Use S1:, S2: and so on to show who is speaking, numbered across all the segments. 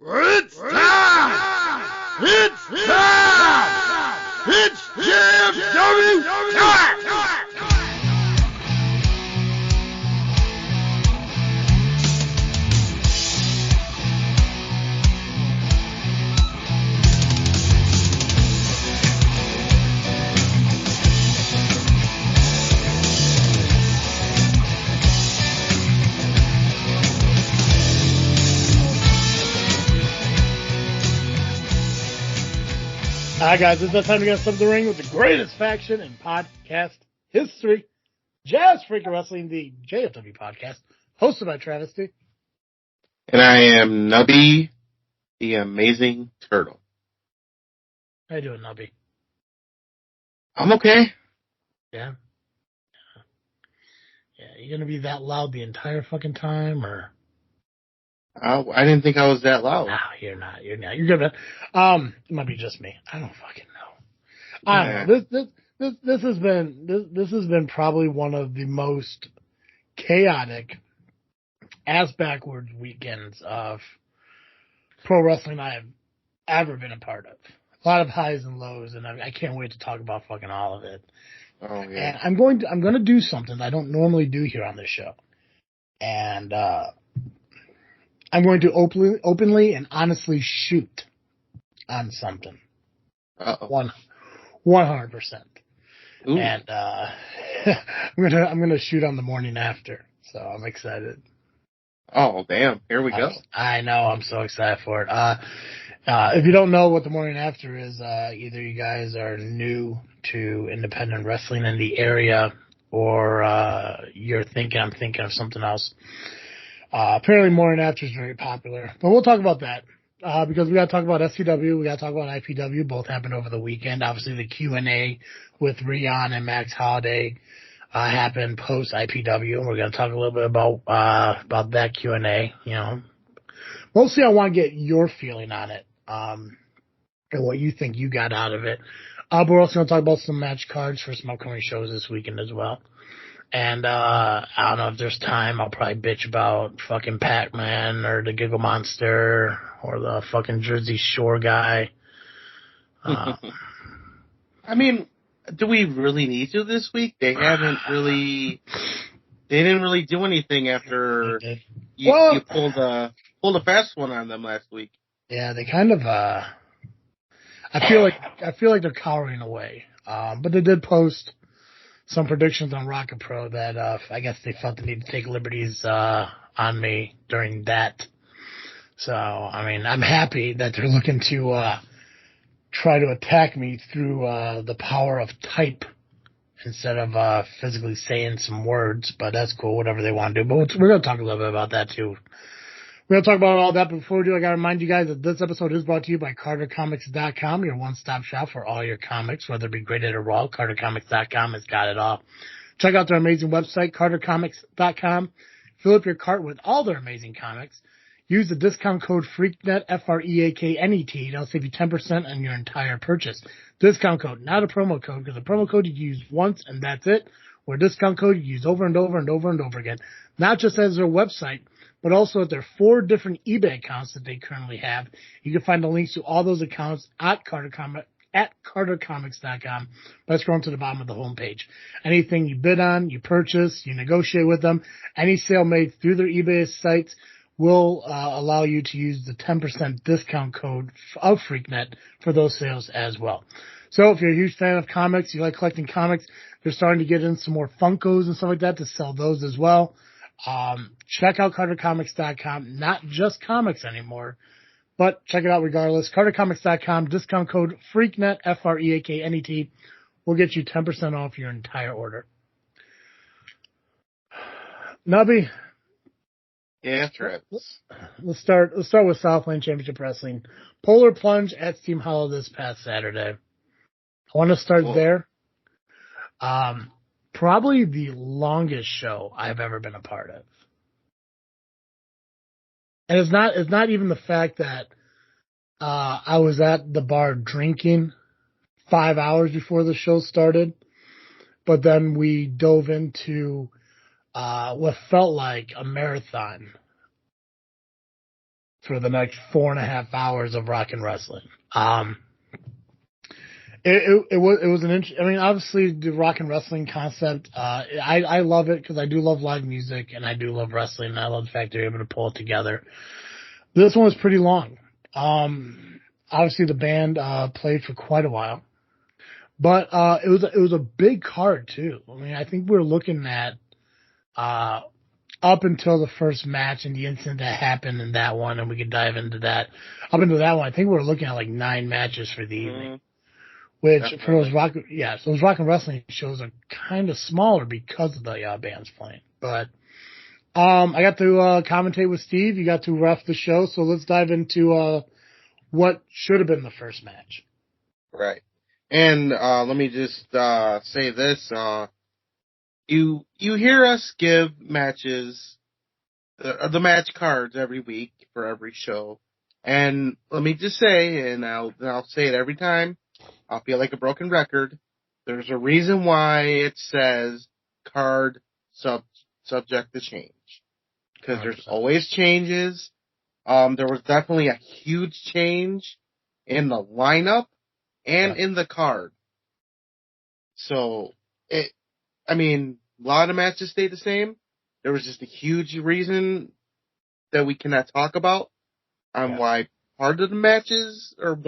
S1: It's time! It's time! It's JFW time!
S2: Hi guys, it's that time to get stuff the ring with the greatest faction in podcast history. Jazz Freaker Wrestling, the JFW Podcast, hosted by Travis D.
S3: And I am Nubby, the Amazing Turtle.
S2: How you doing, Nubby?
S3: I'm okay.
S2: Yeah? Yeah, you gonna be that loud the entire fucking time, or?
S3: I didn't think I was that loud.
S2: No, you're not. You're good, man. It might be just me. I don't fucking know. I don't know. This has been probably one of the most chaotic, ass backwards weekends of pro wrestling I have ever been a part of. A lot of highs and lows, and I can't wait to talk about fucking all of it.
S3: Oh yeah.
S2: And I'm going to do something I don't normally do here on this show, and I'm going to openly and honestly shoot on something.
S3: Uh-oh.
S2: 100%.
S3: Ooh.
S2: And I'm gonna shoot on the morning after. So I'm excited.
S3: Oh damn! Here we go.
S2: I know. I'm so excited for it. If you don't know what the morning after is, either you guys are new to independent wrestling in the area, or you're thinking I'm thinking of something else. Apparently morning after is very popular, but we'll talk about that, because we got to talk about S4.E44, we got to talk about IPW, both happened over the weekend. Obviously the Q&A with Rion and Max Holiday, happened post IPW, and we're going to talk a little bit about that Q&A, you know. Mostly I want to get your feeling on it, and what you think you got out of it. But we're also going to talk about some match cards for some upcoming shows this weekend as well. And I don't know if there's time, I'll probably bitch about fucking Pac-Man or the Giggle Monster or the fucking Jersey Shore guy.
S3: I mean, do we really need to this week? They didn't really do anything after you pulled a fast one on them last week.
S2: Yeah, they kind of I feel like they're cowering away. But they did post some predictions on Rocket Pro that I guess they felt the need to take liberties on me during that. So, I mean, I'm happy that they're looking to try to attack me through the power of type instead of physically saying some words, but that's cool, whatever they want to do. But we're going to talk a little bit about that too. We're going to talk about all that, but before we do, I got to remind you guys that this episode is brought to you by CarterComics.com, your one-stop shop for all your comics, whether it be graded or raw. CarterComics.com has got it all. Check out their amazing website, CarterComics.com. Fill up your cart with all their amazing comics. Use the discount code FREAKNET, FREAKNET. That'll save you 10% on your entire purchase. Discount code, not a promo code, because a promo code you use once and that's it, or a discount code you use over and over and over and over again. Not just as their website, but also at their 4 different eBay accounts that they currently have. You can find the links to all those accounts at CarterComics.com by scrolling to the bottom of the homepage. Anything you bid on, you purchase, you negotiate with them, any sale made through their eBay sites will allow you to use the 10% discount code of FreakNet for those sales as well. So if you're a huge fan of comics, you like collecting comics, they're starting to get in some more Funkos and stuff like that to sell those as well. Check out CarterComics.com, not just comics anymore, but check it out regardless. CarterComics.com, discount code FREAKNET, FREAKNET, will get you 10% off your entire order. Nubby.
S3: Yeah, Travis.
S2: Let's start with Southland Championship Wrestling. Polar Plunge at Steam Hollow this past Saturday. I want to start there. Probably the longest show I've ever been a part of. And it's not even the fact that I was at the bar drinking 5 hours before the show started, but then we dove into what felt like a marathon for the next 4.5 hours of rock and wrestling. It was an I mean, obviously the rock and wrestling concept, I love it because I do love live music and I do love wrestling and I love the fact they're able to pull it together. This one was pretty long. Obviously the band, played for quite a while, but, it was a big card too. I mean, I think we're looking at, up until the first match and the incident that happened in that one, and we could dive into that. Up until that one, I think we're looking at like 9 matches for the evening. Which definitely. For those rock and wrestling shows are kind of smaller because of the bands playing. But I got to commentate with Steve. You got to ref the show, so let's dive into what should have been the first match.
S3: Right. And let me just say this: you hear us give matches, the match cards every week for every show, and let me just say, and I'll say it every time. I'll feel like a broken record. There's a reason why it says card subject to change. Because there's always changes. There was definitely a huge change in the lineup and in the card. So, a lot of matches stayed the same. There was just a huge reason that we cannot talk about on why part of the matches, or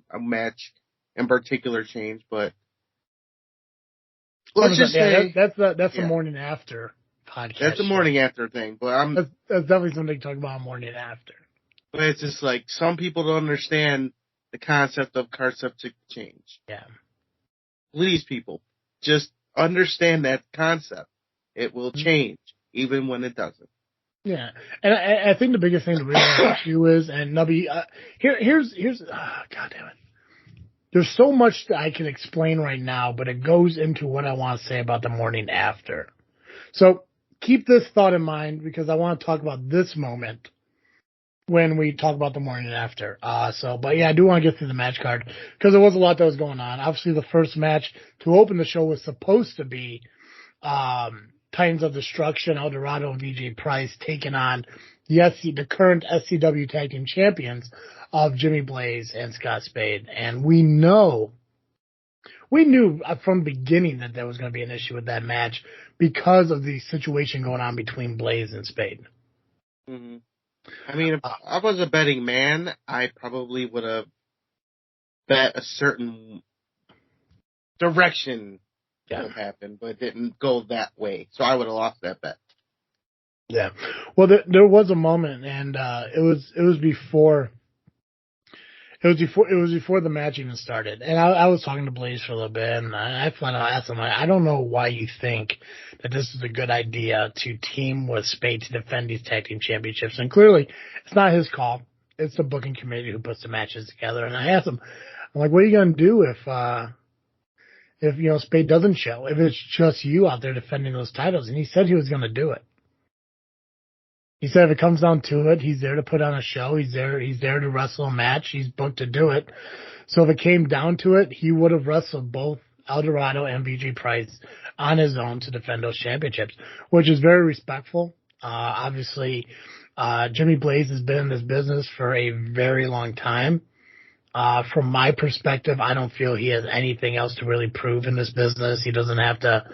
S3: a match in particular change, but let's just say
S2: that's the morning after podcast.
S3: That's the morning after thing, but
S2: that's definitely something to talk about morning after.
S3: But it's just like some people don't understand the concept of card subject change.
S2: Yeah.
S3: Please, people, just understand that concept. It will change even when it doesn't.
S2: Yeah, and I think the biggest thing to realize too is, and Nubby, here's God damn it. There's so much that I can explain right now, but it goes into what I want to say about the morning after. So keep this thought in mind because I want to talk about this moment when we talk about the morning after. But yeah, I do want to get through the match card because there was a lot that was going on. Obviously, the first match to open the show was supposed to be Titans of Destruction, El Dorado, and VJ Price taking on the current SCW Tag Team Champions of Jimmy Blaze and Scott Spade. And we knew from the beginning that there was going to be an issue with that match because of the situation going on between Blaze and Spade.
S3: Mm-hmm. I mean, if I was a betting man, I probably would have bet a certain direction would happen, but it didn't go that way. So I would have lost that bet.
S2: Yeah. Well, there was a moment, and it was before the match even started. And I was talking to Blaze for a little bit, and I flat out asked him, I don't know why you think that this is a good idea to team with Spade to defend these tag team championships. And clearly, it's not his call. It's the booking committee who puts the matches together. And I asked him, I'm like, what are you going to do if Spade doesn't show? If it's just you out there defending those titles? And he said he was going to do it. He said if it comes down to it, he's there to put on a show. He's there to wrestle a match. He's booked to do it. So if it came down to it, he would have wrestled both El Dorado and VJ Price on his own to defend those championships, which is very respectful. Obviously, Jimmy Blaze has been in this business for a very long time. From my perspective, I don't feel he has anything else to really prove in this business. He doesn't have to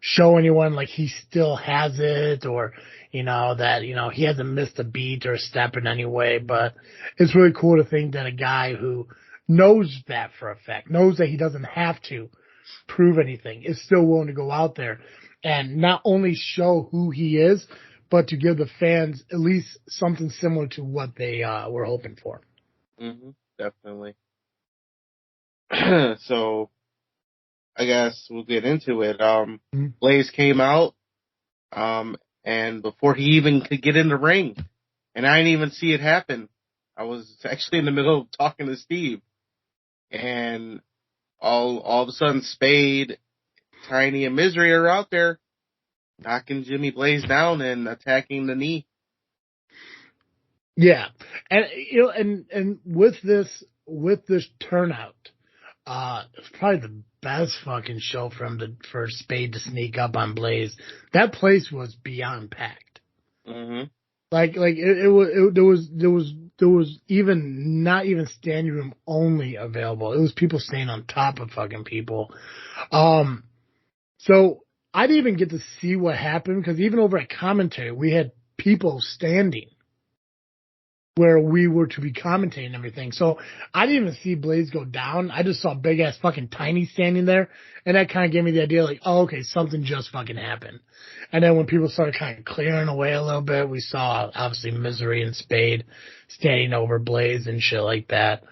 S2: show anyone like he still has it or, that, he hasn't missed a beat or a step in any way. But it's really cool to think that a guy who knows that for a fact, knows that he doesn't have to prove anything, is still willing to go out there and not only show who he is, but to give the fans at least something similar to what they were hoping for.
S3: Mm-hmm, definitely. So, I guess we'll get into it. Blaze came out, and before he even could get in the ring, and I didn't even see it happen. I was actually in the middle of talking to Steve, and all of a sudden, Spade, Tiny, and Misery are out there knocking Jimmy Blaze down and attacking the knee.
S2: Yeah, and and with this turnout, it's probably the best fucking show for Spade to sneak up on Blaze. That place was beyond packed.
S3: Mm-hmm.
S2: Like there was there was not even standing room only available. It was people staying on top of fucking people. So I didn't even get to see what happened because even over at commentary, we had people standing where we were to be commentating and everything. So I didn't even see Blaze go down. I just saw big ass fucking Tiny standing there. And that kind of gave me the idea like, oh, okay, something just fucking happened. And then when people started kind of clearing away a little bit, we saw obviously Misery and Spade standing over Blaze and shit like that.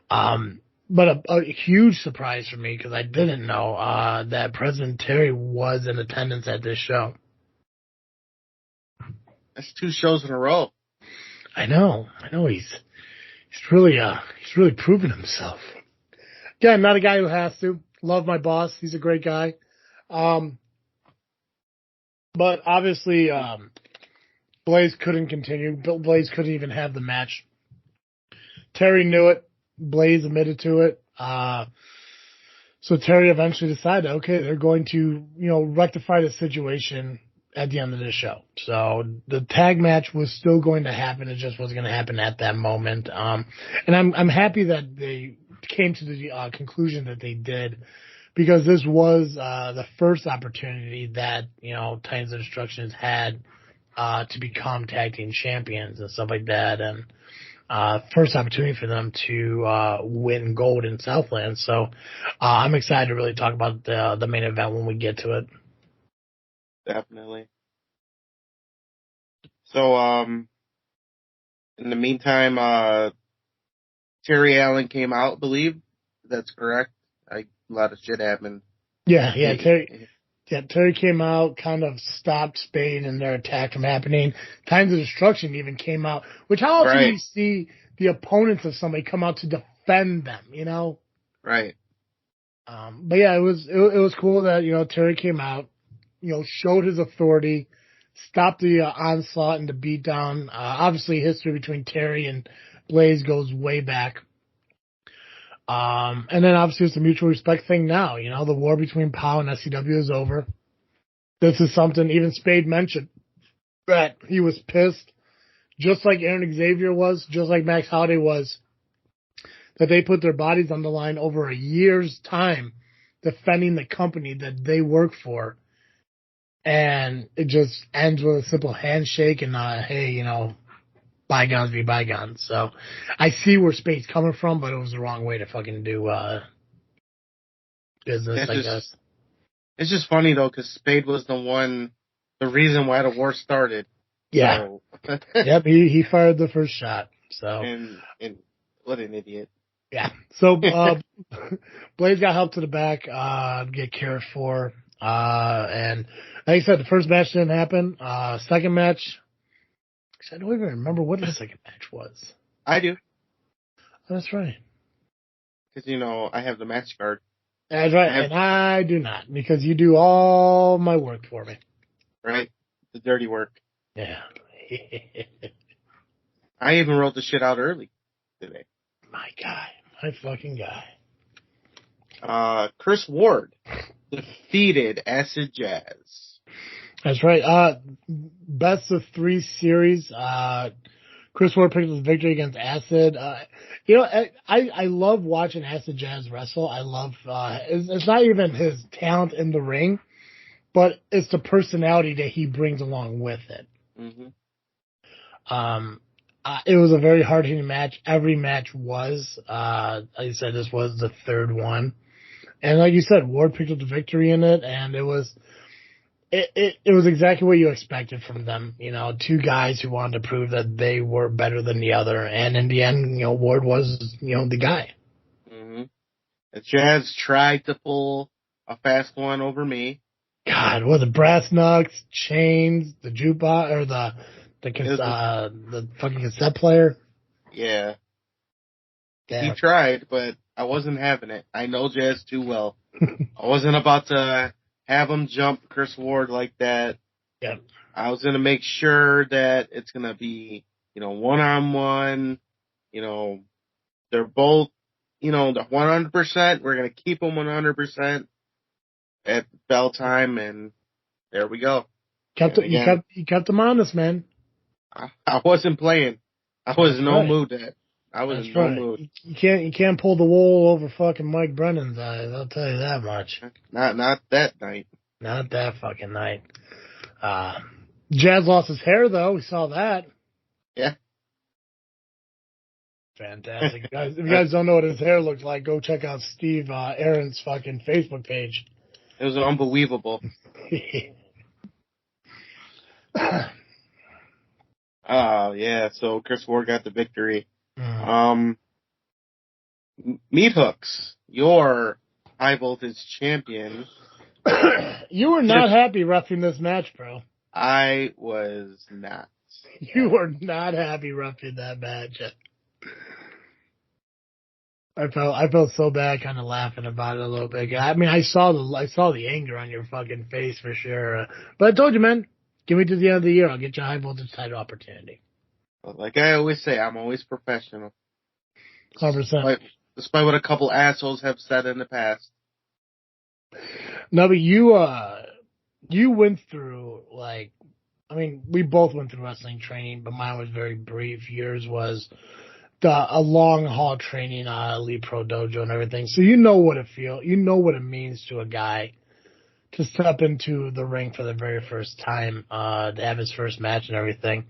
S2: But a huge surprise for me because I didn't know that President Terry was in attendance at this show.
S3: That's 2 shows in a row.
S2: I know. He's really proven himself. Again, not a guy who has to. Love my boss. He's a great guy. But obviously, Blaze couldn't continue. Blaze couldn't even have the match. Terry knew it. Blaze admitted to it. So Terry eventually decided, okay, they're going to, rectify the situation at the end of the show. So the tag match was still going to happen. It just wasn't going to happen at that moment. And I'm happy that they came to the conclusion that they did because this was the first opportunity that, Titans of Destruction has had to become tag team champions and stuff like that. And first opportunity for them to win gold in Southland. So I'm excited to really talk about the main event when we get to it.
S3: Definitely. So, in the meantime, Terry Allen came out, I believe. That's correct. A lot of shit happened.
S2: Yeah, Terry came out, kind of stopped Spade and their attack from happening. Times of Destruction even came out, which how often do you see the opponents of somebody come out to defend them,
S3: Right.
S2: But yeah, it was cool that, Terry came out, showed his authority, stopped the onslaught and the beatdown. Obviously, history between Terry and Blaze goes way back. And then obviously it's a mutual respect thing now. The war between POW and SCW is over. This is something even Spade mentioned that he was pissed, just like Aaron Xavier was, just like Max Holiday was, that they put their bodies on the line over a year's time defending the company that they work for. And it just ends with a simple handshake and, hey, bygones be bygones. So I see where Spade's coming from, but it was the wrong way to fucking do business, I guess.
S3: It's just funny, though, because Spade was the reason why the war started.
S2: Yeah. So. Yep, he fired the first shot. So
S3: And what an idiot.
S2: Yeah. So Blaze got help to the back, get cared for. And like I said, the first match didn't happen. Second match, I don't even remember what the second match was.
S3: I do.
S2: Oh, that's right.
S3: Because, I have the match card.
S2: That's right. And I do not, because you do all my work for me.
S3: Right. The dirty work.
S2: Yeah.
S3: I even wrote the shit out early today.
S2: My guy. My fucking guy.
S3: Chris Ward defeated Acid Jazz.
S2: That's right. Best of 3 series. Chris Ward picked up the victory against Acid. I love watching Acid Jazz wrestle. I love, it's not even his talent in the ring, but it's the personality that he brings along with it.
S3: Mm-hmm.
S2: It was a very hard-hitting match. Every match was. Like I said, this was the third one. And like you said, Ward picked up the victory in it, and it was exactly what you expected from them. 2 guys who wanted to prove that they were better than the other. And in the end, Ward was, the guy.
S3: Mm-hmm. The Jazz tried to pull a fast one over me.
S2: God, what the brass knucks, chains, the jukebox, or the fucking cassette player.
S3: Yeah.
S2: Damn.
S3: He tried, but I wasn't having it. I know Jazz too well. I wasn't about to have him jump Chris Ward like that.
S2: Yeah.
S3: I was going to make sure that it's going to be, one-on-one. They're both, they're 100%. We're going to keep them 100% at bell time, and there we go.
S2: You kept them honest, man.
S3: I wasn't playing. I was in no mood that. I was in no mood.
S2: You can't pull the wool over fucking Mike Brennan's eyes. I'll tell you that much.
S3: Not that night.
S2: Not that fucking night. Jazz lost his hair though. We saw that.
S3: Yeah.
S2: Fantastic, guys. If you guys don't know what his hair looks like, go check out Steve Aaron's fucking Facebook page.
S3: It was unbelievable. Yeah. So Chris Ward got the victory. Meat Hooks, your high voltage champion.
S2: You were not happy roughing this match, bro.
S3: I was not.
S2: You were not happy roughing that match. I felt so bad, kind of laughing about it a little bit. I mean, I saw the anger on your fucking face for sure. But I told you, man, give me to the end of the year. I'll get you a high voltage title opportunity.
S3: Like I always say, I'm always professional.
S2: 100%.
S3: Despite what a couple assholes have said in the past.
S2: Nubby, you went through, like, I mean, we both went through wrestling training, but mine was very brief. Yours was a long haul training, Elite Pro Dojo and everything. So you know what it means to a guy to step into the ring for the very first time, to have his first match and everything.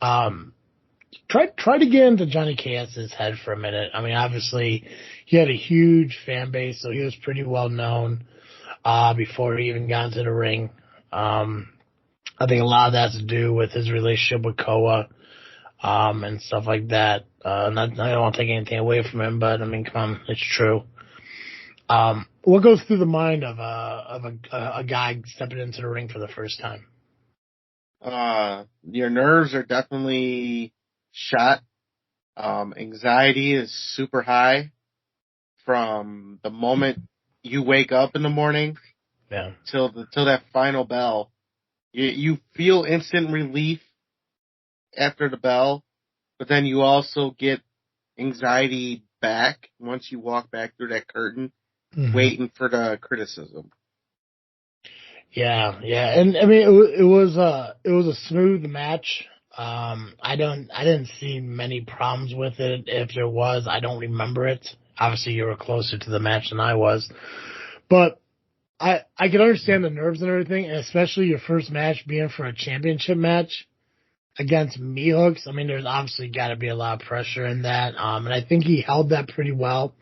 S2: Try to get into Johnny KS's head for a minute. I mean, obviously, he had a huge fan base, so he was pretty well known before he even got into the ring. I think a lot of that has to do with his relationship with Koa and stuff like that. I don't want to take anything away from him, but I mean, come on, it's true. What goes through the mind of a guy stepping into the ring for the first time?
S3: Your nerves are definitely shot. Anxiety is super high from the moment you wake up in the morning, till that final bell. You feel instant relief after the bell, but then you also get anxiety back once you walk back through that curtain, waiting for the criticism.
S2: Yeah, and I mean it was a smooth match. I didn't see many problems with it. If there was, I don't remember it. Obviously, you were closer to the match than I was, but I can understand the nerves and everything, and especially your first match being for a championship match against Meat Hooks. I mean, there's obviously got to be a lot of pressure in that, and I think he held that pretty well.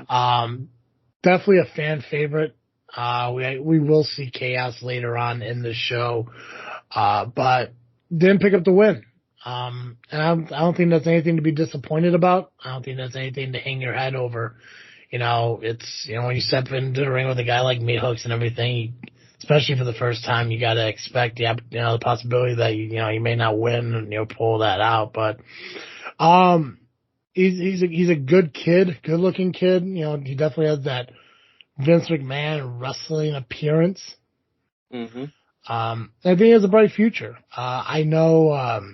S2: Definitely a fan favorite. We will see Chaos later on in the show, but didn't pick up the win. And I don't think that's anything to be disappointed about. I don't think that's anything to hang your head over. It's, when you step into the ring with a guy like Meat Hooks and everything, especially for the first time, you got to expect the possibility that you may not win and pull that out. But he's a good kid, good looking kid. He definitely has that Vince McMahon wrestling appearance.
S3: Mm-hmm.
S2: I think he has a bright future. I know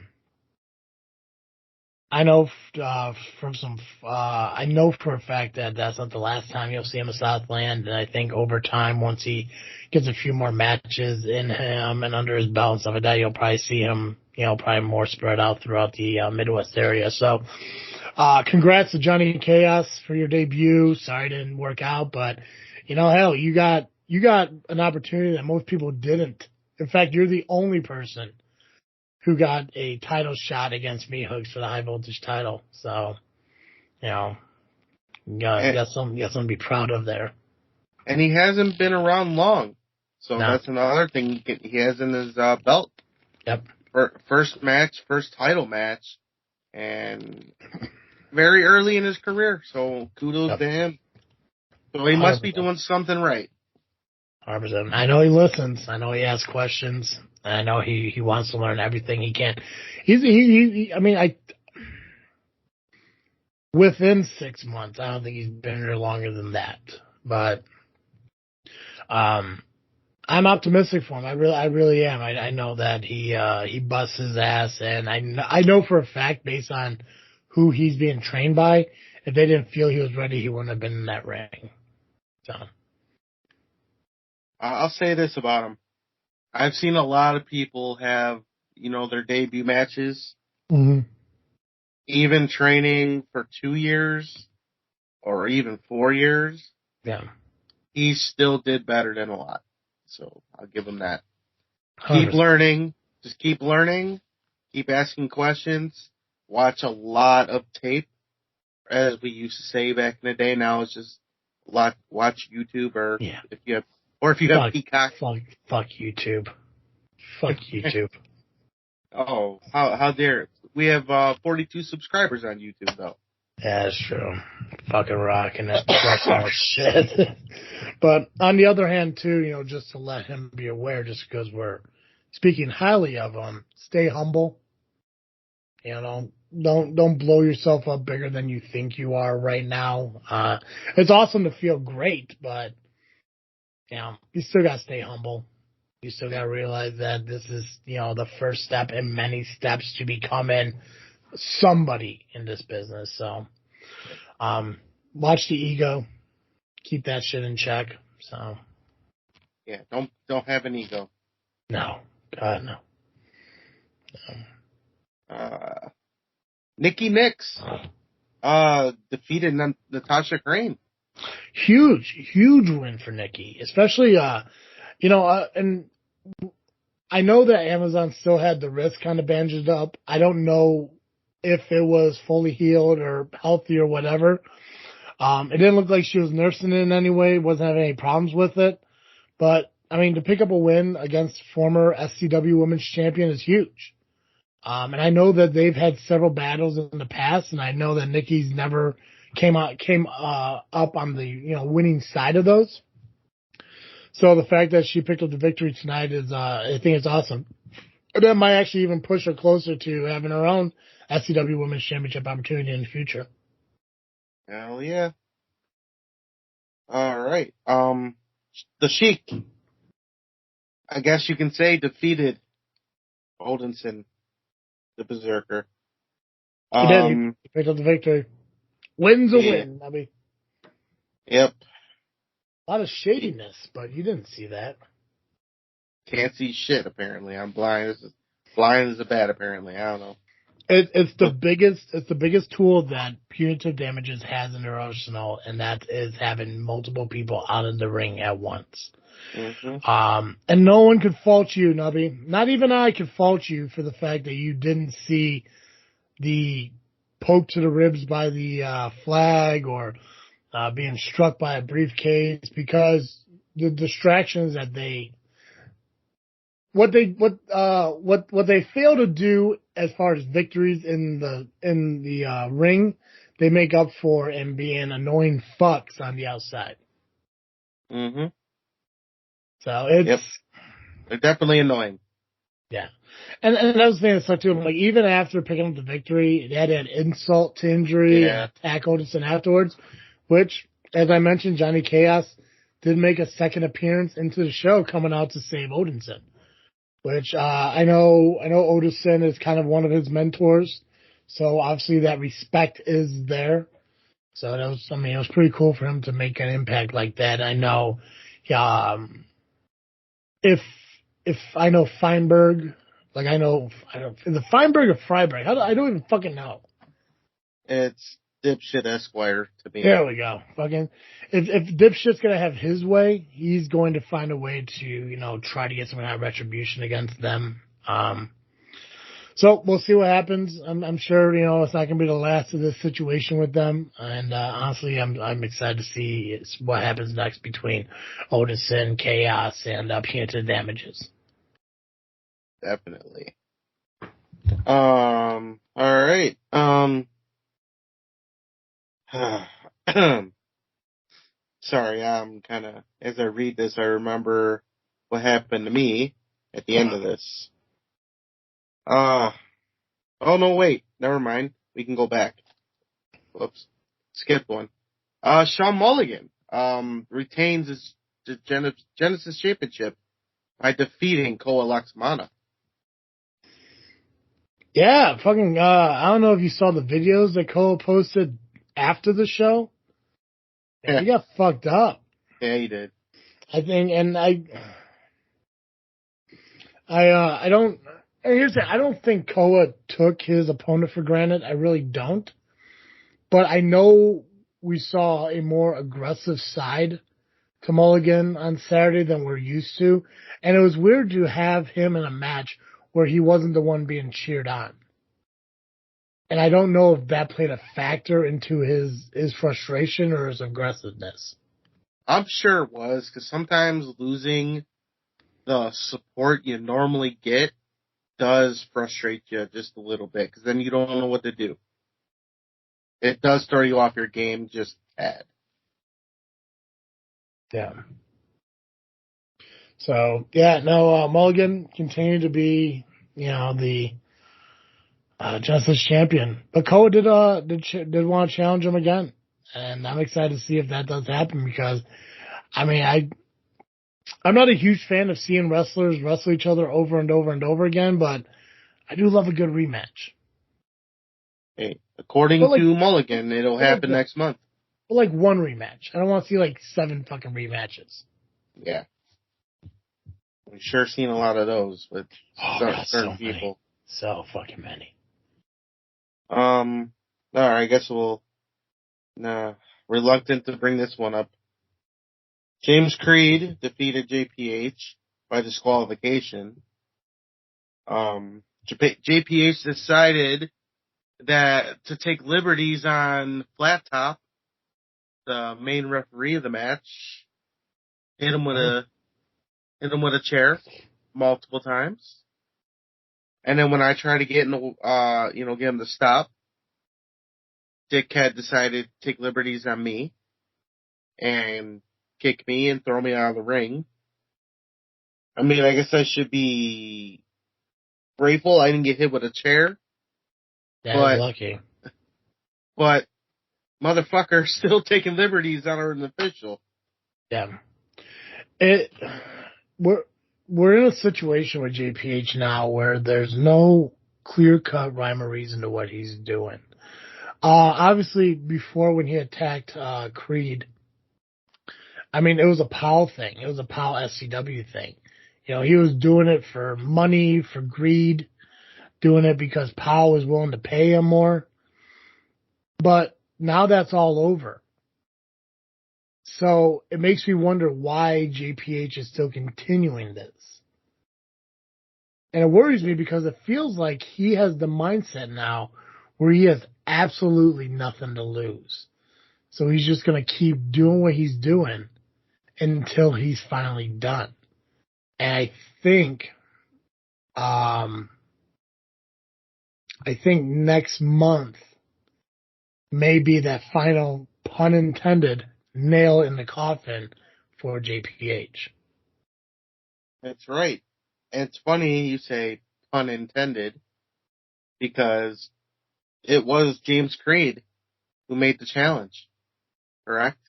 S2: for a fact that that's not the last time you'll see him in Southland. And I think over time, once he gets a few more matches in him and under his belt and stuff like that, you'll probably see him, probably more spread out throughout the Midwest area. So, congrats to Johnny Chaos for your debut. Sorry it didn't work out, but hell, you got an opportunity that most people didn't. In fact, you're the only person who got a title shot against Meat Hooks for the high voltage title. So, you got something to be proud of there.
S3: And he hasn't been around long. So that's another thing he has in his belt.
S2: Yep.
S3: First title match, and very early in his career. So kudos to him. So he must be doing something right.
S2: 100%. I know he listens. I know he asks questions. I know he wants to learn everything he can. Within 6 months, I don't think he's been here longer than that. But I'm optimistic for him. I really am. I know that he busts his ass, and I know for a fact, based on who he's being trained by, if they didn't feel he was ready, he wouldn't have been in that ring. So
S3: I'll say this about him. I've seen a lot of people have, their debut matches.
S2: Mm-hmm.
S3: even training for 2 years or even 4 years, he still did better than a lot. So I'll give him that. 100%. Keep learning. Just keep learning. Keep asking questions. Watch a lot of tape, as we used to say back in the day. Now it's just watch YouTube, or if you have Peacock.
S2: Fuck YouTube. Fuck YouTube.
S3: Oh, how dare it? We have 42 subscribers on YouTube, though.
S2: Yeah, that's true. Fucking rocking that shit. But on the other hand, too, just to let him be aware, just because we're speaking highly of him, stay humble. Don't blow yourself up bigger than you think you are right now. It's awesome to feel great, but you still gotta stay humble. You still gotta realize that this is, the first step in many steps to becoming somebody in this business. So, watch the ego, keep that shit in check. So,
S3: yeah, don't have an ego.
S2: No, God, no.
S3: Nikki Nix, defeated Natasha Crane.
S2: Huge win for Nikki, especially, and I know that Amazon still had the wrist kind of bandaged up. I don't know if it was fully healed or healthy or whatever. It didn't look like she was nursing it in any way, wasn't having any problems with it. But, to pick up a win against former SCW Women's Champion is huge. And I know that they've had several battles in the past, and I know that Nikki's never came up on the, winning side of those. So the fact that she picked up the victory tonight is, I think it's awesome. And that might actually even push her closer to having her own SCW Women's Championship opportunity in the future.
S3: Hell yeah. All right. The Sheik, I guess you can say, defeated Oldenson, the Berserker.
S2: He did. He picked up the victory. Win's a win, Nubby.
S3: Yep.
S2: A lot of shadiness, but you didn't see that.
S3: Can't see shit, apparently. I'm blind. Blind as a bat, apparently. I don't know.
S2: It's the biggest tool that Punitive Damages has in their arsenal, and that is having multiple people out of the ring at once.
S3: Mm-hmm.
S2: And no one could fault you, Nubby. Not even I could fault you for the fact that you didn't see the poke to the ribs by the flag or being struck by a briefcase, because the distractions that what they fail to do as far as victories in the ring, they make up for in being annoying fucks on the outside.
S3: Mm-hmm.
S2: So it's
S3: they're definitely annoying.
S2: Yeah. And I was saying it's too, like, even after picking up the victory, they had an insult to injury and attack Odinson afterwards, which, as I mentioned, Johnny Chaos did make a second appearance into the show coming out to save Odinson, which, I know Odinson is kind of one of his mentors. So obviously that respect is there. So that was, it was pretty cool for him to make an impact like that. I know, if I know Feinberg, like is it Feinberg or Freiberg? I don't even fucking know.
S3: It's Dipshit Esquire to me.
S2: There we go. Fucking, if Dipshit's gonna have his way, he's going to find a way to, try to get some kind of retribution against them. So we'll see what happens. I'm sure, it's not gonna be the last of this situation with them. And, honestly, I'm excited to see what happens next between Odinson, Chaos, and, Punitive Damages.
S3: Definitely. All right. Sorry, I'm kind of, as I read this, I remember what happened to me at the end of this. Oh no, wait, never mind. We can go back. Whoops. Skip one. Sean Mulligan, retains his Genesis Championship by defeating Koa Laxmana.
S2: Yeah, fucking, I don't know if you saw the videos that Koa posted after the show. Yeah. He got fucked up.
S3: Yeah, he did.
S2: I think, and I don't, And here's the thing, I don't think Koa took his opponent for granted. I really don't. But I know we saw a more aggressive side to Mulligan on Saturday than we're used to. And it was weird to have him in a match where he wasn't the one being cheered on. And I don't know if that played a factor into his frustration or his aggressiveness.
S3: I'm sure it was, because sometimes losing the support you normally get does frustrate you just a little bit, because then you don't know what to do. It does throw you off your game just bad.
S2: Yeah. So, yeah, no, Mulligan continued to be, the Justice champion. But Koa did want to challenge him again. And I'm excited to see if that does happen because, I mean, I'm not a huge fan of seeing wrestlers wrestle each other over and over and over again, but I do love a good rematch.
S3: Hey, according to Mulligan, it'll happen next month.
S2: But like one rematch. I don't want to see like 7 fucking rematches.
S3: Yeah. We've sure seen a lot of those with certain people.
S2: So fucking many.
S3: Alright, I guess reluctant to bring this one up. James Creed defeated JPH by disqualification. JPH decided that to take liberties on Flat Top, the main referee of the match, hit him with a chair multiple times. And then when I tried to get get him to stop, Dickhead decided to take liberties on me and kick me and throw me out of the ring. I mean, I guess I should be grateful I didn't get hit with a chair.
S2: That's lucky.
S3: But motherfucker's still taking liberties on an official.
S2: Yeah. We're in a situation with JPH now where there's no clear-cut rhyme or reason to what he's doing. Obviously, before when he attacked Creed, I mean, it was a POW thing. It was a POW SCW thing. He was doing it for money, for greed, doing it because POW was willing to pay him more. But now that's all over. So it makes me wonder why JPH is still continuing this. And it worries me because it feels like he has the mindset now where he has absolutely nothing to lose. So he's just going to keep doing what he's doing until he's finally done. And I think next month may be that final, pun intended, nail in the coffin for JPH.
S3: That's right. And it's funny you say pun intended because it was James Creed who made the challenge, correct?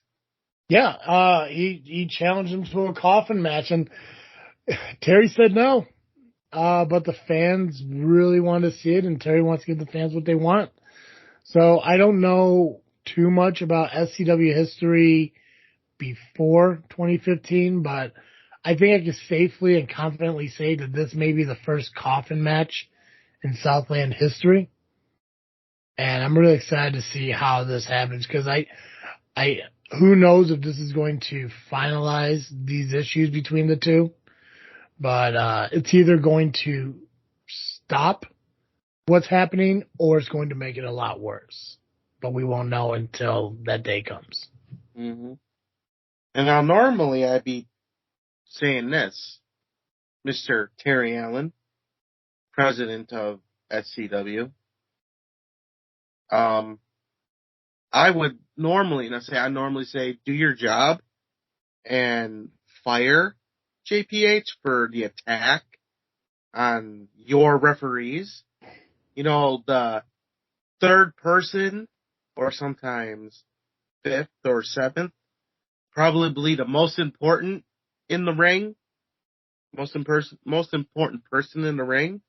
S2: Yeah, he challenged him to a coffin match, and Terry said no. But the fans really want to see it, and Terry wants to give the fans what they want. So I don't know too much about SCW history before 2015, but I think I can safely and confidently say that this may be the first coffin match in Southland history. And I'm really excited to see how this happens because who knows if this is going to finalize these issues between the two, but it's either going to stop what's happening or it's going to make it a lot worse. But we won't know until that day comes.
S3: Mm-hmm. And now normally I'd be saying this, Mr. Terry Allen, president of SCW. I normally say, do your job and fire JPH for the attack on your referees. The third person, or sometimes fifth or seventh, probably the most important in the ring, most important person in the ring.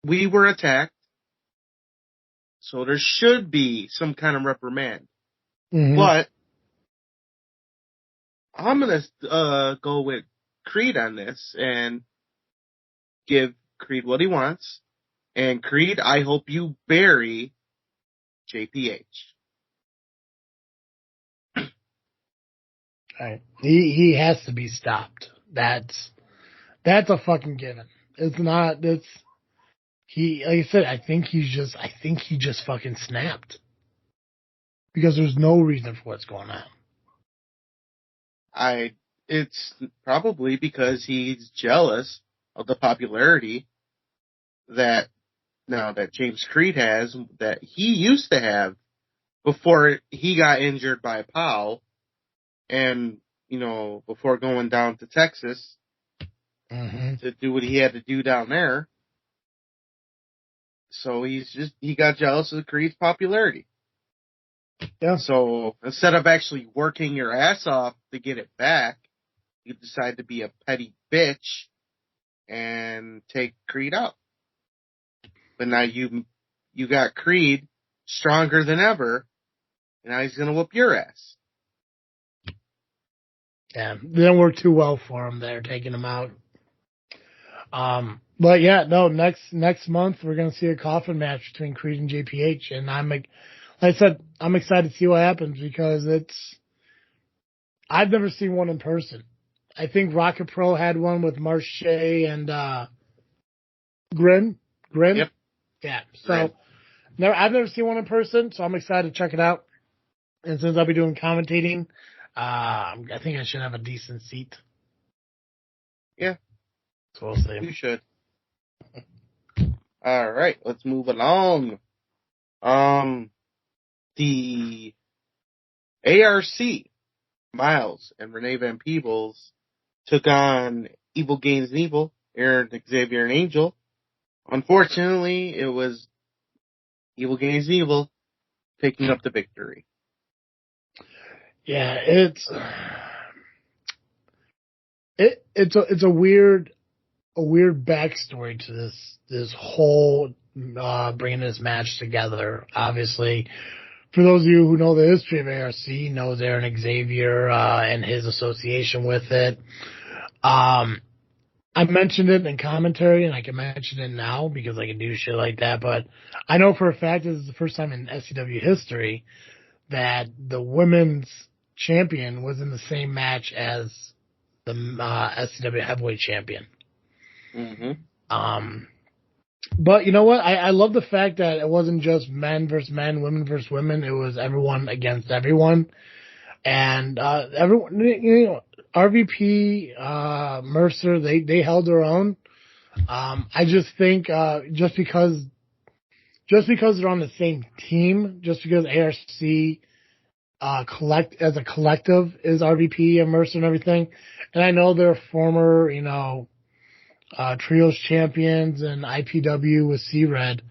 S3: We were attacked, so there should be some kind of reprimand. Mm-hmm. But I'm gonna go with Creed on this and give Creed what he wants. And Creed, I hope you bury JPH.
S2: Right. He has to be stopped. That's a fucking given. It's not. Like I said. I think he just fucking snapped because there's no reason for what's going on.
S3: It's probably because he's jealous of the popularity that James Creed has, that he used to have before he got injured by POW, and before going down to Texas to do what he had to do down there. So he got jealous of Creed's popularity.
S2: Yeah.
S3: So instead of actually working your ass off to get it back, you decide to be a petty bitch and take Creed out. But now you got Creed stronger than ever, and now he's gonna whoop your ass.
S2: Yeah, it didn't work too well for him there, taking him out. But yeah, no, next month we're gonna see a coffin match between Creed and JPH, and I'm excited to see what happens because I've never seen one in person. I think Rocket Pro had one with Marche and Grin.
S3: Yep.
S2: Yeah. So I've never seen one in person, so I'm excited to check it out. And since I'll be doing commentating, I think I should have a decent seat.
S3: Yeah.
S2: So we'll see.
S3: You should. All right, let's move along. The ARC, Miles and Renee Van Peebles took on Evil Gains and Evil, Aaron, Xavier, and Angel. Unfortunately, it was Evil Gains and Evil picking up the victory.
S2: Yeah, it's a weird backstory to this whole bringing this match together. Obviously, for those of you who know the history of ARC, knows Aaron Xavier and his association with it. I mentioned it in commentary, and I can mention it now because I can do shit like that. But I know for a fact this is the first time in SCW history that the women's champion was in the same match as the SCW heavyweight champion.
S3: Mm-hmm.
S2: But you know what? I love the fact that it wasn't just men versus men, women versus women. It was everyone against everyone. And everyone, RVP, Mercer, they held their own. I just think just because they're on the same team, just because ARC as a collective is RVP and Mercer and everything, and I know they're former, trios champions and IPW with C-Red.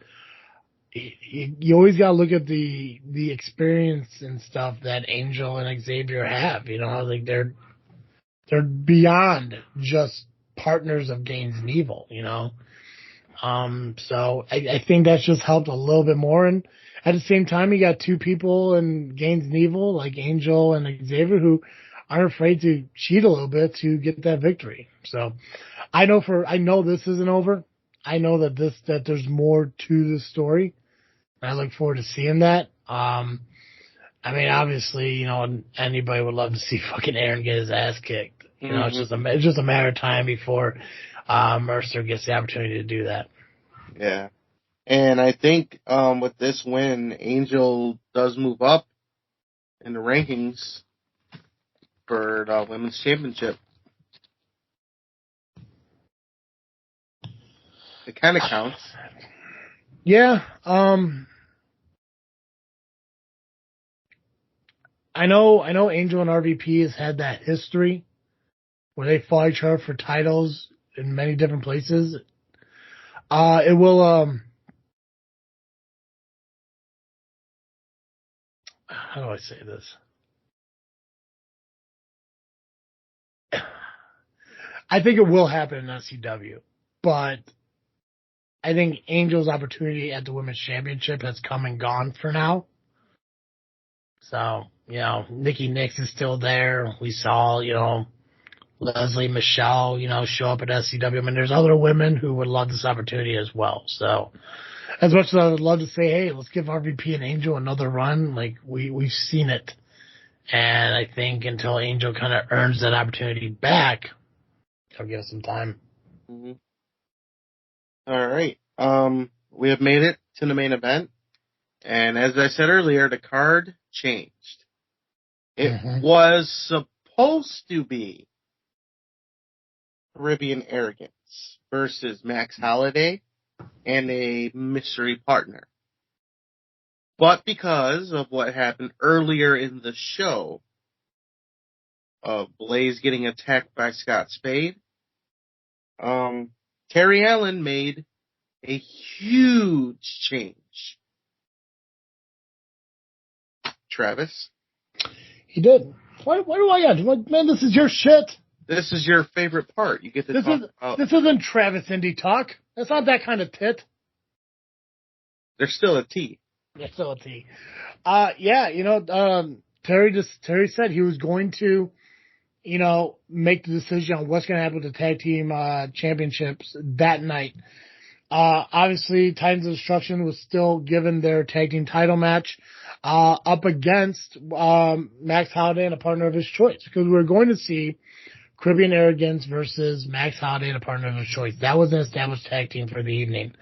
S2: You always gotta look at the experience and stuff that Angel and Xavier have. Like they're beyond just partners of Gains and Evil. So I think that's just helped a little bit more. And at the same time, you got two people in Gains and Evil like Angel and Xavier who aren't afraid to cheat a little bit to get that victory. So I know this isn't over. I know that there's more to the story. I look forward to seeing that. Obviously, anybody would love to see fucking Aaron get his ass kicked. It's just a matter of time before Mercer gets the opportunity to do that.
S3: Yeah. And I think with this win, Angel does move up in the rankings for the women's championship. It kind of counts.
S2: Yeah. I know Angel and RVP has had that history where they fought each other for titles in many different places. It will, how do I say this? I think it will happen in SCW, but I think Angel's opportunity at the Women's Championship has come and gone for now. So, Nikki Nix is still there. We saw, Leslie, Michelle, show up at SCW. I mean, there's other women who would love this opportunity as well. So, as much as I would love to say, hey, let's give RVP and Angel another run, like, we've seen it. And I think until Angel kind of earns that opportunity back, I'll give it some time.
S3: Mm-hmm. All right. We have made it to the main event. And as I said earlier, the card changed. It was supposed to be Caribbean Arrogance versus Max Holiday and a mystery partner. But because of what happened earlier in the show, of Blaze getting attacked by Scott Spade, Terry Allen made a huge change. Travis?
S2: He did. Why do I got to? Man, this is your shit.
S3: This is your favorite part. You get to talk about...
S2: This isn't Travis Indie Talk. That's not that kind of tit.
S3: There's still a T.
S2: There's still a T. Terry said he was going to, make the decision on what's going to happen with the tag team championships that night. Obviously, Titans of Destruction was still given their tag team title match up against Max Holiday and a partner of his choice, because we were going to see Caribbean Arrogance versus Max Holiday and a partner of his choice. That was an established tag team for the evening.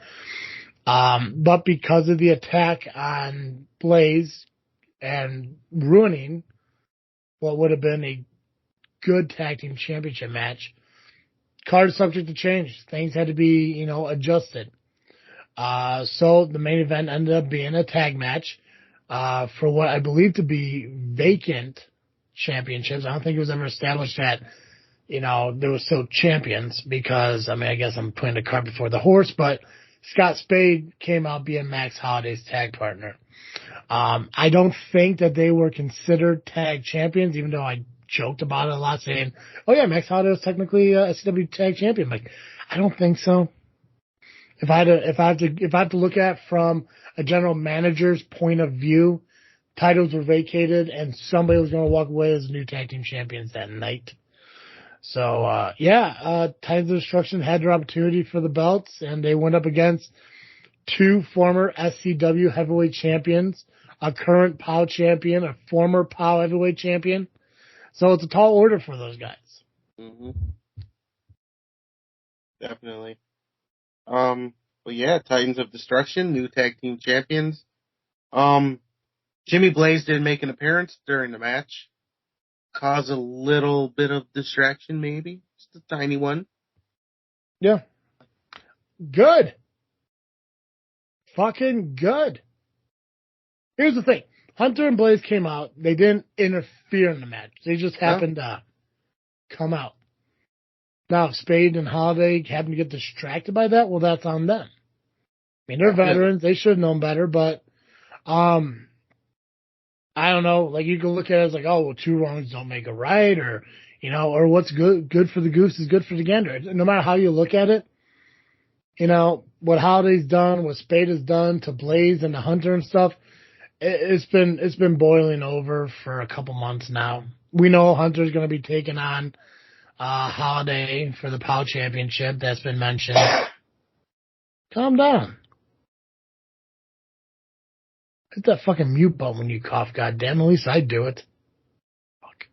S2: But because of the attack on Blaze and ruining what would have been a good tag team championship match, card is subject to change. Things had to be, adjusted. So the main event ended up being a tag match for what I believe to be vacant championships. I don't think it was ever established that, there were still champions, because, I guess I'm putting the cart before the horse, but Scott Spade came out being Max Holiday's tag partner. I don't think that they were considered tag champions, even though I joked about it a lot, saying, oh yeah, Max Holiday was technically a SCW tag champion. Like, I don't think so. If I have to look at it from a general manager's point of view, titles were vacated and somebody was going to walk away as new tag team champions that night. So, Titans of Destruction had their opportunity for the belts, and they went up against two former SCW heavyweight champions, a current POW champion, a former POW heavyweight champion. So it's a tall order for those guys.
S3: Mm-hmm. Definitely. Titans of Destruction, new tag team champions. Jimmy Blaze did make an appearance during the match. Caused a little bit of distraction, maybe. Just a tiny one.
S2: Yeah. Good. Fucking good. Here's the thing. Hunter and Blaze came out. They didn't interfere in the match. They just happened to come out. Now, if Spade and Holiday happen to get distracted by that, well, that's on them. They're veterans. They should have known better, but I don't know. Like, you can look at it as like, oh, well, two wrongs don't make a right, or, or what's good for the goose is good for the gander. No matter how you look at it, what Holiday's done, what Spade has done to Blaze and the Hunter and stuff, it's been boiling over for a couple months now. We know Hunter's going to be taking on Holiday for the POW championship. That's been mentioned. Calm down. Hit that fucking mute button when you cough, goddamn. At least I do it. Fuck.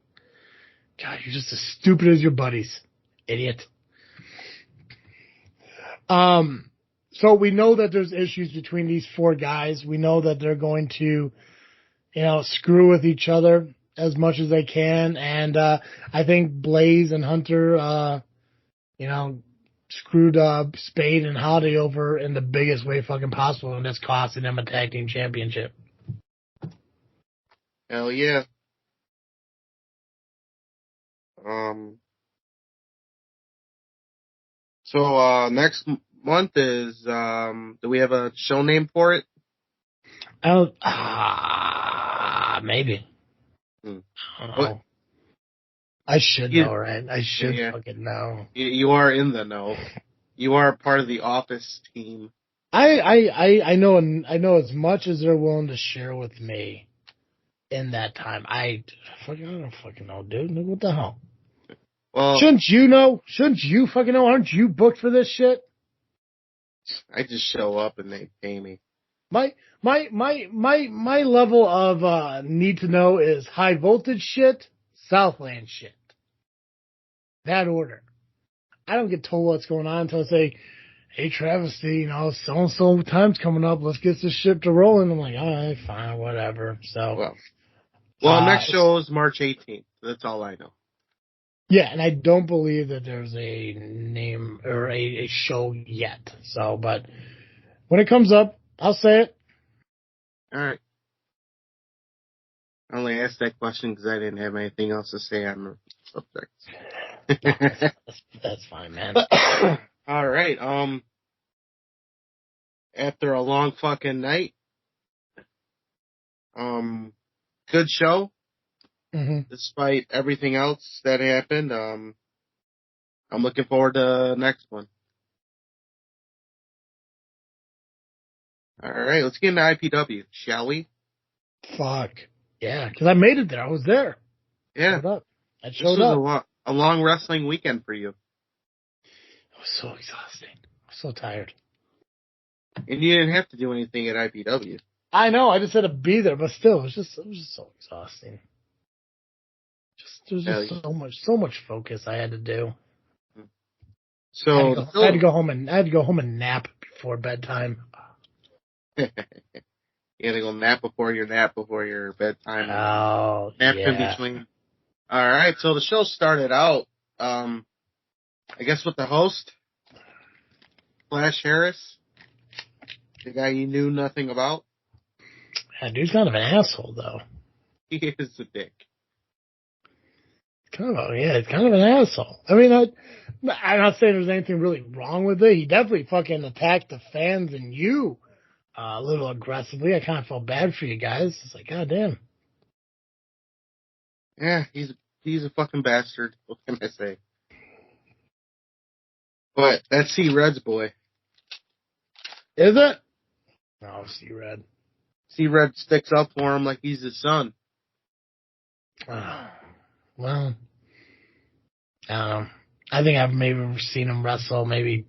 S2: God, you're just as stupid as your buddies. Idiot. So we know that there's issues between these four guys. We know that they're going to, screw with each other as much as they can. And I think Blaze and Hunter, screwed Spade and Holiday over in the biggest way fucking possible, and that's costing them a tag team championship.
S3: Hell yeah. So next month is do we have a show name for it?
S2: Maybe. I don't know. I should know, right? I should fucking know.
S3: You are in the know. You are part of the office team.
S2: I know as much as they're willing to share with me in that time. I don't fucking know, dude. What the hell?
S3: Well,
S2: shouldn't you know? Shouldn't you fucking know? Aren't you booked for this shit?
S3: I just show up and they pay me.
S2: My level of need to know is high voltage shit, Southland shit. That order. I don't get told what's going on until I say, hey, Travesty, you know, so-and-so time's coming up. Let's get this ship to rolling. I'm like, all right, fine, whatever. So,
S3: well, next show is March 18th. That's all I know.
S2: Yeah, and I don't believe that there's a name or a show yet. So, but when it comes up, I'll say it.
S3: All right. I only asked that question because I didn't have anything else to say on the subject.
S2: That's fine, man.
S3: All right. After a long fucking night, good show.
S2: Mm-hmm.
S3: Despite everything else that happened, I'm looking forward to the next one. All right, let's get into IPW, shall we?
S2: Fuck. Yeah, because I made it there. I was there.
S3: Yeah.
S2: Showed up. I
S3: This
S2: showed
S3: was
S2: up.
S3: a long wrestling weekend for you.
S2: It was so exhausting. I was so tired.
S3: And you didn't have to do anything at IPW.
S2: I know. I just had to be there, but still, it was just so exhausting. There was just so much focus I had to do.
S3: So
S2: I had to go home and nap before bedtime.
S3: You had to go nap before your bedtime.
S2: Oh,
S3: nap
S2: yeah.
S3: in between. All right, so the show started out, I guess with the host, Flash Harris, the guy you knew nothing about.
S2: Yeah, dude's kind of an asshole, though.
S3: He is a dick.
S2: He's kind of an asshole. I mean, I'm not saying there's anything really wrong with it. He definitely fucking attacked the fans and you a little aggressively. I kind of felt bad for you guys. It's like, goddamn.
S3: Yeah, he's a fucking bastard. What can I say? But that's C-Red's boy.
S2: Is it? No, C-Red.
S3: C-Red sticks up for him like he's his son.
S2: Well, I don't know. I think I've maybe seen him wrestle maybe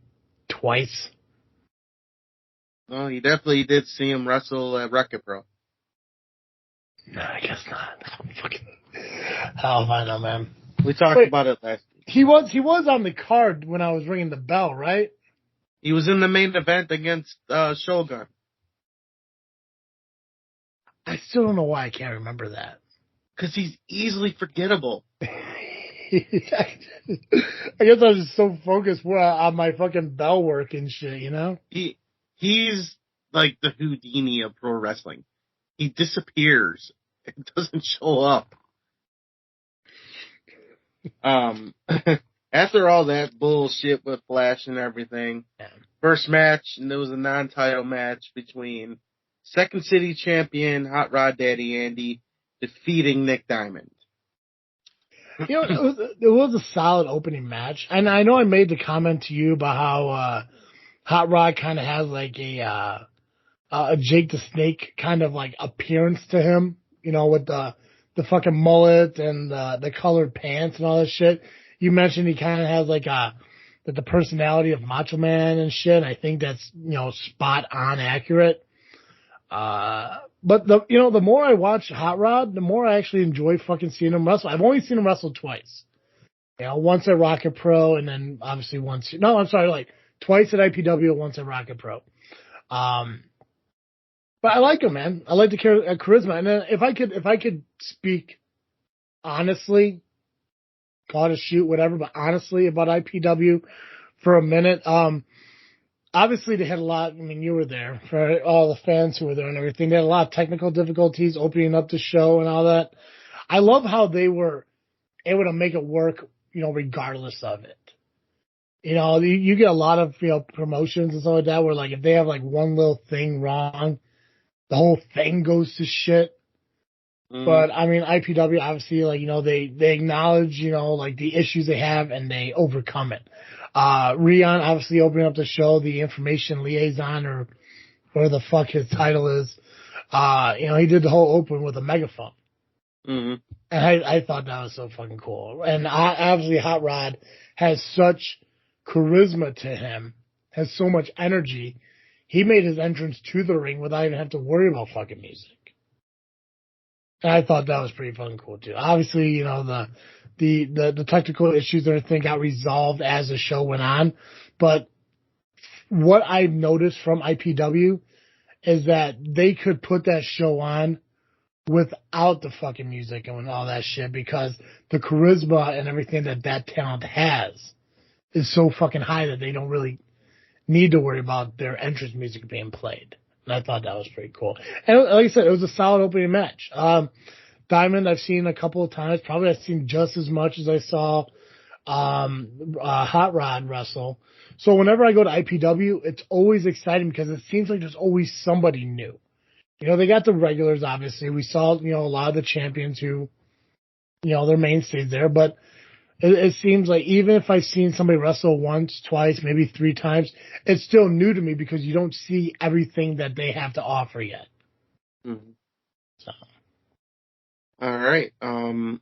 S2: twice.
S3: Well, you definitely did see him wrestle at Wreck-It Pro.
S2: No, I guess not. Hell if I know, man.
S3: We talked about it last week.
S2: He was on the card when I was ringing the bell, right?
S3: He was in the main event against Shogun.
S2: I still don't know why I can't remember that.
S3: Because he's easily forgettable.
S2: I guess I was just so focused on my fucking bell work and shit, you know?
S3: He's like the Houdini of pro wrestling. He disappears. It doesn't show up. After all that bullshit with Flash and everything, first match, and there was a non-title match between Second City champion Hot Rod Daddy Andy defeating Nick Diamond.
S2: You know, it was a solid opening match, and I know I made the comment to you about how Hot Rod kind of has like a Jake the Snake kind of like appearance to him, you know, with the fucking mullet and the colored pants and all that shit. You mentioned he kind of has like the personality of Macho Man and shit. I think that's, you know, spot on accurate. But the more I watch Hot Rod, the more I actually enjoy fucking seeing him wrestle. I've only seen him wrestle twice. You know, once at Rocket Pro and then obviously twice at IPW and once at Rocket Pro. But I like him, man. I like the charisma. And then if I could speak honestly, call it a shoot, whatever, but honestly about IPW for a minute, obviously they had a lot, I mean, you were there, for all the fans who were there and everything. They had a lot of technical difficulties opening up the show and all that. I love how they were able to make it work, you know, regardless of it. You know, you get a lot of, you know, promotions and stuff like that where, like, if they have, like, one little thing wrong, the whole thing goes to shit. But, I mean, IPW, obviously, like, you know, they acknowledge, you know, like, the issues they have and they overcome it. Rion, obviously, opening up the show, the information liaison or whatever the fuck his title is, you know, he did the whole open with a megaphone.
S3: Mm-hmm.
S2: And I thought that was so fucking cool. And obviously Hot Rod has such charisma to him, has so much energy. He made his entrance to the ring without even having to worry about fucking music. And I thought that was pretty fucking cool too. Obviously, you know, the technical issues and everything got resolved as the show went on. But what I've noticed from IPW is that they could put that show on without the fucking music and all that shit, because the charisma and everything that talent has is so fucking high that they don't really need to worry about their entrance music being played. And I thought that was pretty cool. And like I said, it was a solid opening match. Diamond, I've seen a couple of times. Probably I've seen just as much as I saw Hot Rod wrestle. So whenever I go to IPW, it's always exciting because it seems like there's always somebody new. You know, they got the regulars, obviously. We saw, you know, a lot of the champions who, you know, they're mainstays there. But it seems like even if I've seen somebody wrestle once, twice, maybe 3 times, it's still new to me because you don't see everything that they have to offer yet.
S3: Mm-hmm.
S2: So.
S3: All right. And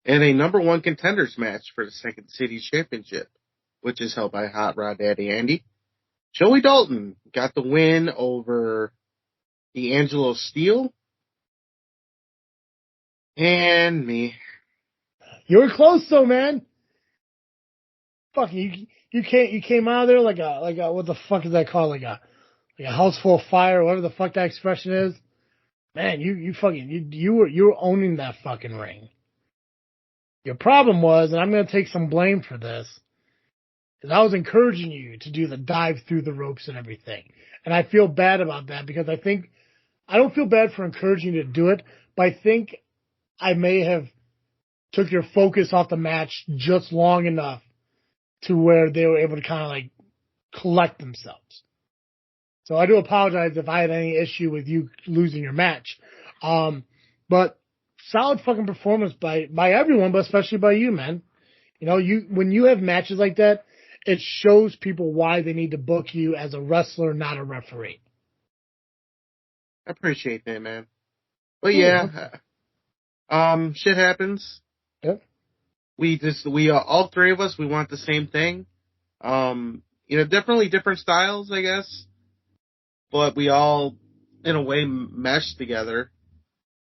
S3: a number 1 contenders match for the Second City Championship, which is held by Hot Rod Daddy Andy. Joey Dalton got the win over D'Angelo Steele and me.
S2: You were close though, man. Fuck you came out of there like a what the fuck is that called? Like a house full of fire, whatever the fuck that expression is. Man, you were owning that fucking ring. Your problem was, and I'm gonna take some blame for this, is I was encouraging you to do the dive through the ropes and everything. And I feel bad about that because I don't feel bad for encouraging you to do it, but I think I may have took your focus off the match just long enough to where they were able to kind of like collect themselves. So I do apologize if I had any issue with you losing your match. But solid fucking performance by everyone, but especially by you, man. You know, when you have matches like that, it shows people why they need to book you as a wrestler, not a referee.
S3: I appreciate that, man. But yeah, shit happens.
S2: Yep.
S3: All 3 of us, we want the same thing. You know, definitely different styles, I guess. But we all, in a way, meshed together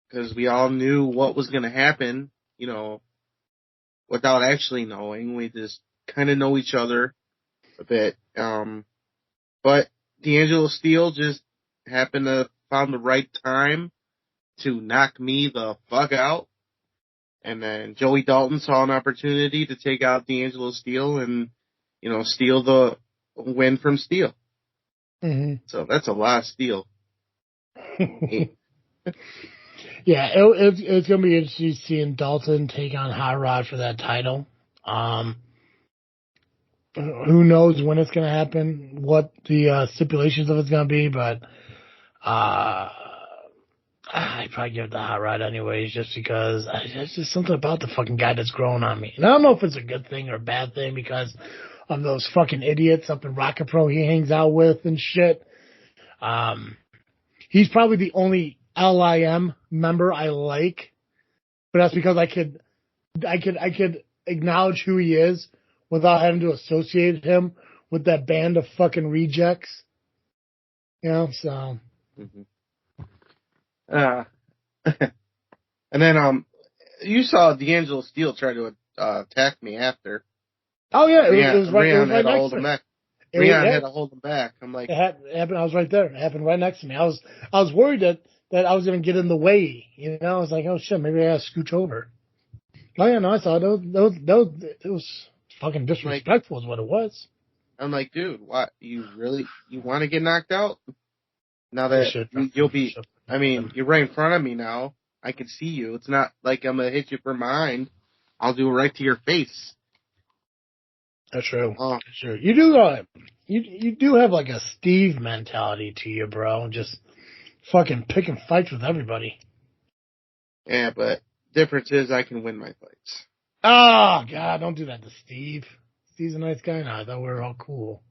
S3: because we all knew what was going to happen, you know, without actually knowing. We just kind of know each other a bit. But D'Angelo Steele just happened to found the right time to knock me the fuck out. And then Joey Dalton saw an opportunity to take out D'Angelo Steele and, you know, steal the win from Steele.
S2: Mm-hmm.
S3: So that's a lot of steel.
S2: Yeah, it's going to be interesting seeing Dalton take on Hot Rod for that title. Who knows when it's going to happen, what the stipulations of it's going to be, but I'd probably give it to Hot Rod anyways, just because there's just something about the fucking guy that's growing on me. And I don't know if it's a good thing or a bad thing because of those fucking idiots up in Rocket Pro he hangs out with and shit. He's probably the only LIM member I like, but that's because I could acknowledge who he is without having to associate him with that band of fucking rejects. You know, so.
S3: Mm-hmm. And then you saw D'Angelo Steele try to attack me after.
S2: Oh yeah, it was right next to me.
S3: Rion had to hold him back. I'm like,
S2: it happened. I was right there. It happened right next to me. I was worried that I was going to get in the way. You know, I was like, oh shit, maybe I got to scooch over. Oh yeah, no, I saw those. It was fucking disrespectful, is what it was.
S3: I'm like, dude, what? You want to get knocked out? Now that you'll be, I mean, you're right in front of me now. I can see you. It's not like I'm gonna hit you from behind. I'll do it right to your face.
S2: That's true. That's true. You do you do have like a Steve mentality to you, bro. Just fucking picking fights with everybody.
S3: Yeah, but difference is I can win my fights.
S2: Oh God, don't do that to Steve. Steve's a nice guy now. I thought we were all cool.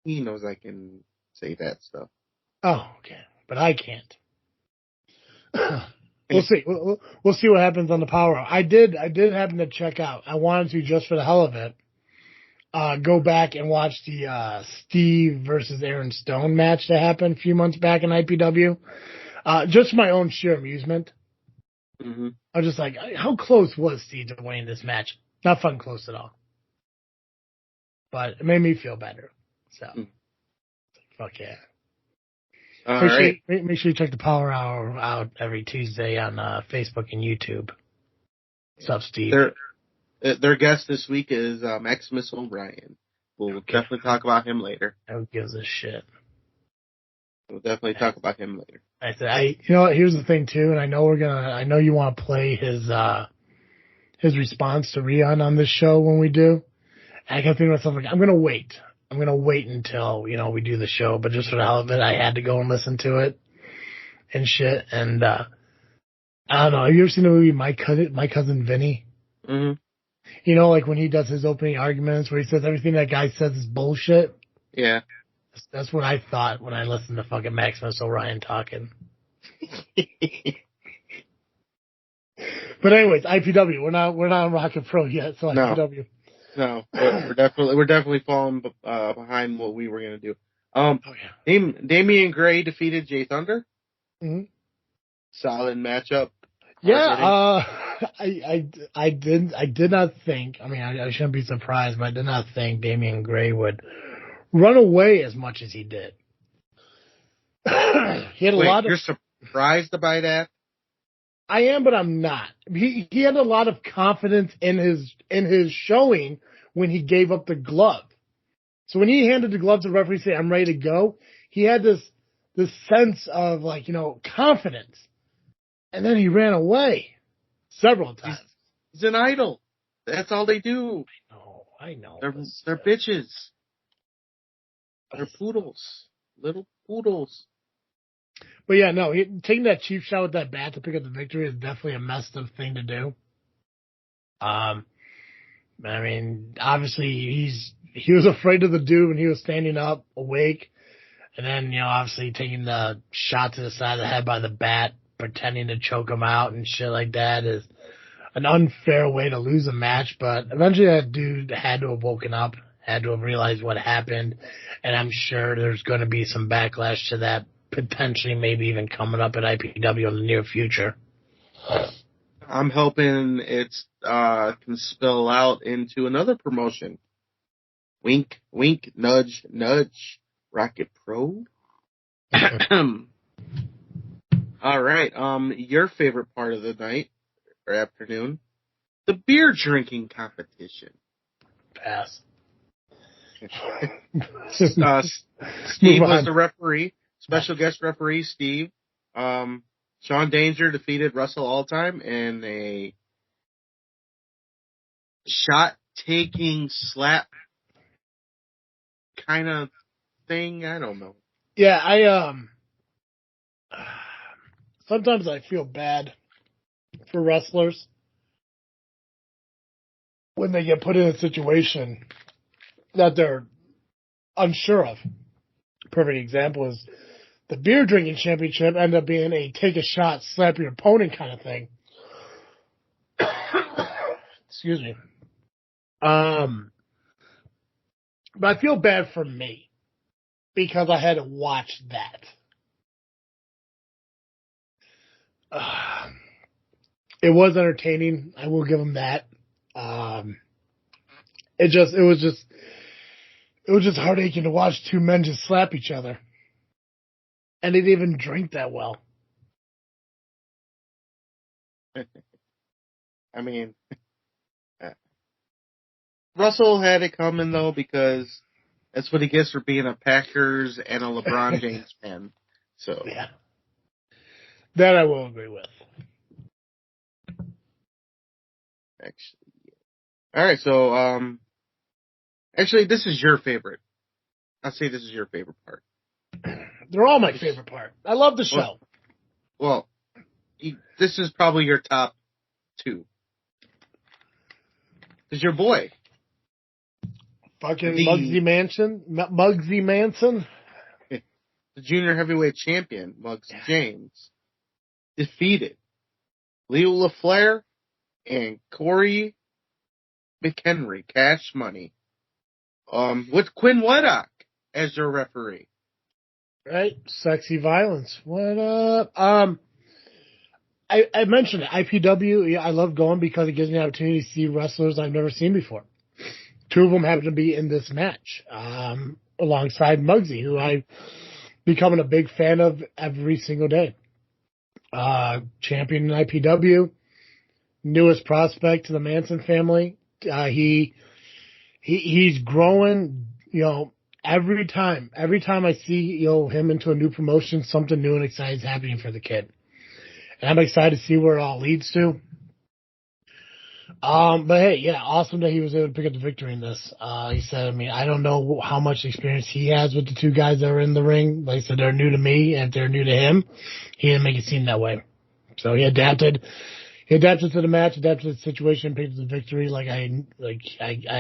S3: He knows I can say that stuff.
S2: Oh, okay. But I can't. We'll see. We'll see what happens on the Power Hour. I did happen to check out. I wanted to, just for the hell of it, go back and watch the Steve versus Aaron Stone match that happened a few months back in IPW. Just for my own sheer amusement.
S3: Mm-hmm.
S2: I was just like, how close was Steve to winning this match? Not fucking close at all. But it made me feel better. So, fuck yeah. Make sure you check the Power Hour out every Tuesday on Facebook and YouTube. What's up, Steve?
S3: Their guest this week is Maximus Orion. We'll definitely talk about him later.
S2: Who gives a shit?
S3: We'll definitely talk about him later.
S2: I said, you know what? Here's the thing too, and I know you want to play his response to Rion on this show when we do. And I kept thinking to myself, like, I'm gonna wait until we do the show. But just for the hell of it, I had to go and listen to it and shit. And I don't know. Have you ever seen the movie My Cousin Vinny?
S3: Mm-hmm.
S2: You know, like when he does his opening arguments where he says everything that guy says is bullshit.
S3: Yeah.
S2: That's what I thought when I listened to fucking Maximus Orion talking. But anyways, IPW. We're not on Rocket Pro yet, so IPW.
S3: No, we're definitely falling behind what we were gonna do. Damian Gray defeated Jay Thunder.
S2: Mm-hmm.
S3: Solid matchup.
S2: Yeah, I did not think. I mean, I shouldn't be surprised, but I did not think Damian Gray would run away as much as he did. He had a lot of.
S3: You're surprised by that?
S2: I am, but I'm not. He had a lot of confidence in his showing when he gave up the glove. So when he handed the glove to the referee, saying, "I'm ready to go," he had this sense of confidence, and then he ran away several times.
S3: He's an idol. That's all they do.
S2: I know.
S3: They're bitches. They're poodles, little poodles.
S2: But yeah, no, taking that cheap shot with that bat to pick up the victory is definitely a messed up thing to do. I mean, obviously he was afraid of the dude when he was standing up, awake, and then obviously taking the shot to the side of the head by the bat, pretending to choke him out and shit like that is an unfair way to lose a match. But eventually that dude had to have woken up, had to have realized what happened, and I'm sure there's going to be some backlash to that. Potentially, maybe even coming up at IPW in the near future.
S3: I'm hoping it's can spill out into another promotion. Wink, wink, nudge, nudge. Rocket Pro. All right. Your favorite part of the night or afternoon? The beer drinking competition.
S2: Pass.
S3: Steve was the referee. Special guest referee, Steve. Sean Danger defeated Russell Alltime in a shot-taking slap kind of thing. I don't know.
S2: Yeah, sometimes I feel bad for wrestlers when they get put in a situation that they're unsure of. Perfect example is the beer drinking championship ended up being a take a shot, slap your opponent kind of thing. Excuse me. But I feel bad for me because I had to watch that. It was entertaining. I will give them that. It was just heartaching to watch two men just slap each other. And they didn't even drink that well.
S3: I mean, Russell had it coming, though, because that's what he gets for being a Packers and a LeBron James fan. So
S2: yeah. That I will agree with.
S3: Actually, yeah. All right, so, actually, this is your favorite. I'll say this is your favorite part.
S2: They're all my favorite part. I love the show.
S3: Well, this is probably your top two. It's your boy.
S2: Fucking Muggsy Manson.
S3: The junior heavyweight champion, Muggs James, defeated Leo LaFleur and Corey McHenry, Cash Money. With Quinn Weddock as your referee.
S2: Right? Sexy Violence. What up? I mentioned it. IPW, yeah, I love going because it gives me an opportunity to see wrestlers I've never seen before. Two of them happen to be in this match, alongside Muggsy, who I've becoming a big fan of every single day. Champion in IPW, newest prospect to the Manson family. He's growing, every time I see, him into a new promotion, something new and exciting is happening for the kid. And I'm excited to see where it all leads to. But hey, yeah, awesome that he was able to pick up the victory in this. He said, I don't know how much experience he has with the two guys that are in the ring. Like I said, they're new to me, and if they're new to him, he didn't make it seem that way. So he adapted. He adapted to the match, adapted to the situation, picked up the victory like I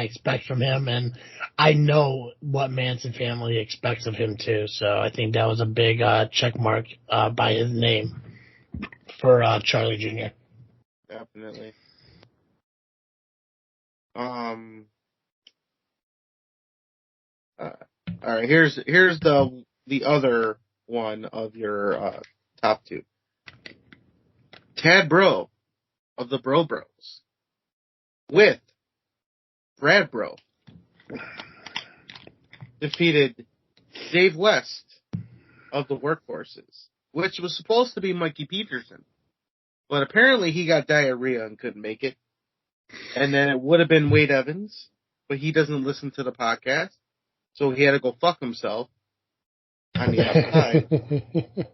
S2: expect from him, and I know what Manson family expects of him too. So I think that was a big check mark by his name for Charlie Jr.
S3: Definitely. All right. Here's the other one of your top two. Tad Bro of the Bro Bros with Brad Bro defeated Dave West of the Workhorses, which was supposed to be Mikey Peterson, but apparently he got diarrhea and couldn't make it. And then it would have been Wade Evans, but he doesn't listen to the podcast, so he had to go fuck himself on the outside.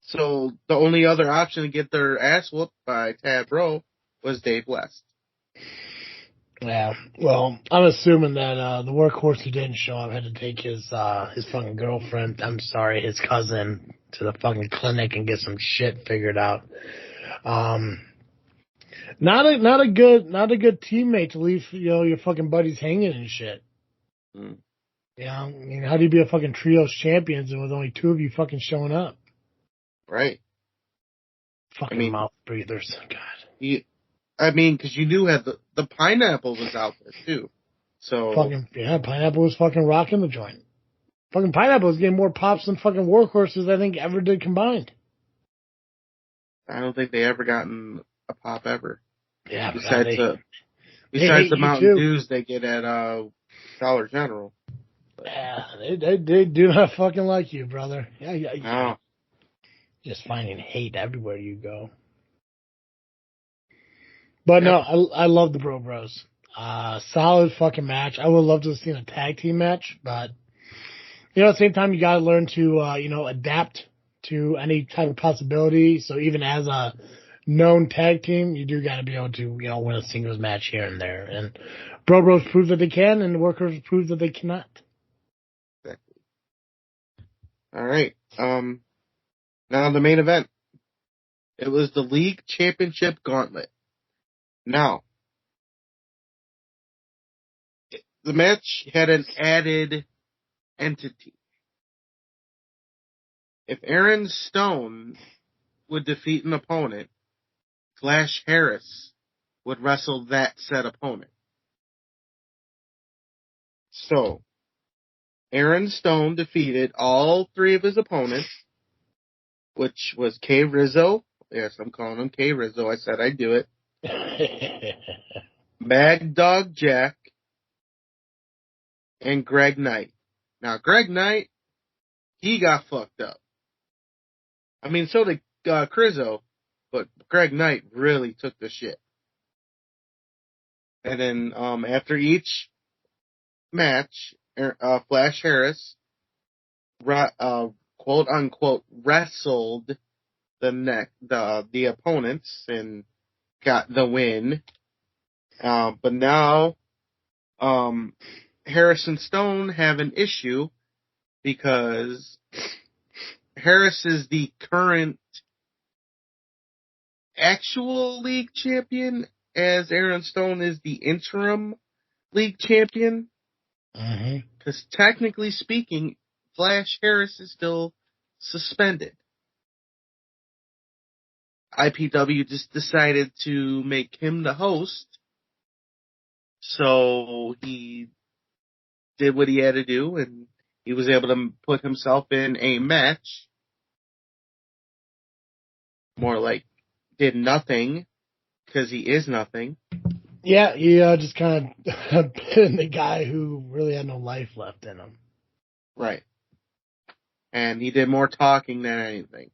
S3: So the only other option to get their ass whooped by Tad Bro was Dave West.
S2: Yeah, well, I'm assuming that the workhorse who didn't show up had to take his fucking girlfriend, his cousin, to the fucking clinic and get some shit figured out. Not a good teammate to leave, your fucking buddies hanging and shit.
S3: Mm.
S2: How do you be a fucking trios champions and with only two of you fucking showing up?
S3: Right.
S2: Fucking mouth breathers. God.
S3: Because you knew the Pineapple was out there too. So
S2: Pineapple was fucking rocking the joint. Fucking Pineapple was getting more pops than fucking Workhorses I think ever did combined.
S3: I don't think they ever gotten a pop ever.
S2: Yeah,
S3: besides the Mountain Dews they get at Dollar General. But,
S2: yeah, they do not fucking like you, brother. Yeah.
S3: No.
S2: Just finding hate everywhere you go. But no, I love the Bro Bros. Solid fucking match. I would love to have seen a tag team match, but at the same time you gotta learn to adapt to any type of possibility. So even as a known tag team, you do gotta be able to, win a singles match here and there. And Bro Bros prove that they can, and the Workers prove that they cannot.
S3: Exactly. All right. Now the main event. It was the League Championship Gauntlet. Now, the match had an added entity. If Aaron Stone would defeat an opponent, Flash Harris would wrestle that said opponent. So, Aaron Stone defeated all three of his opponents, which was K. Rizzo. Yes, I'm calling him K. Rizzo. I said I'd do it. Mad Dog Jack and Greg Knight. Now, Greg Knight, he got fucked up. So did Crizzo, but Greg Knight really took the shit. And then after each match, Flash Harris, quote unquote, wrestled the opponents and got the win. But now Harris and Stone have an issue because Harris is the current actual league champion, as Aaron Stone is the interim league champion. Because technically speaking, Flash Harris is still suspended. IPW just decided to make him the host. So he did what he had to do, and he was able to put himself in a match. More like did nothing, because he is nothing.
S2: Yeah, he just kind of been the guy who really had no life left in him.
S3: Right. And he did more talking than anything.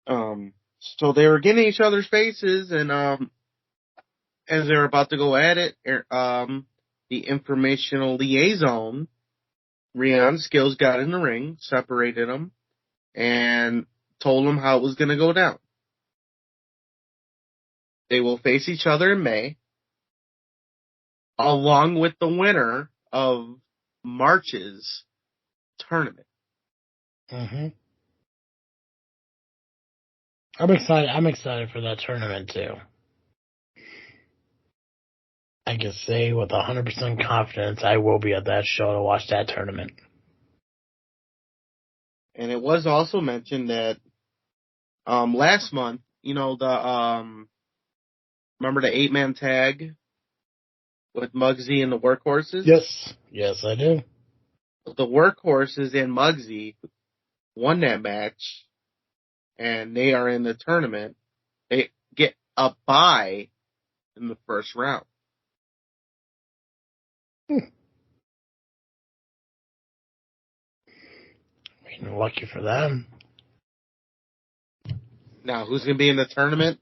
S3: So they were getting each other's faces, and as they were about to go at it, the informational liaison, Rion Skillz, got in the ring, separated them, and told them how it was going to go down. They will face each other in May, along with the winner of March's tournament.
S2: Mm-hmm. I'm excited. I'm excited for that tournament too. I can say with 100% confidence I will be at that show to watch that tournament.
S3: And it was also mentioned that last month, remember the 8-man tag with Muggsy and the Workhorses?
S2: Yes, I do.
S3: The Workhorses and Muggsy won that match, and they are in the tournament. They get a bye in the first round.
S2: I mean, lucky for them.
S3: Now, who's going to be in the tournament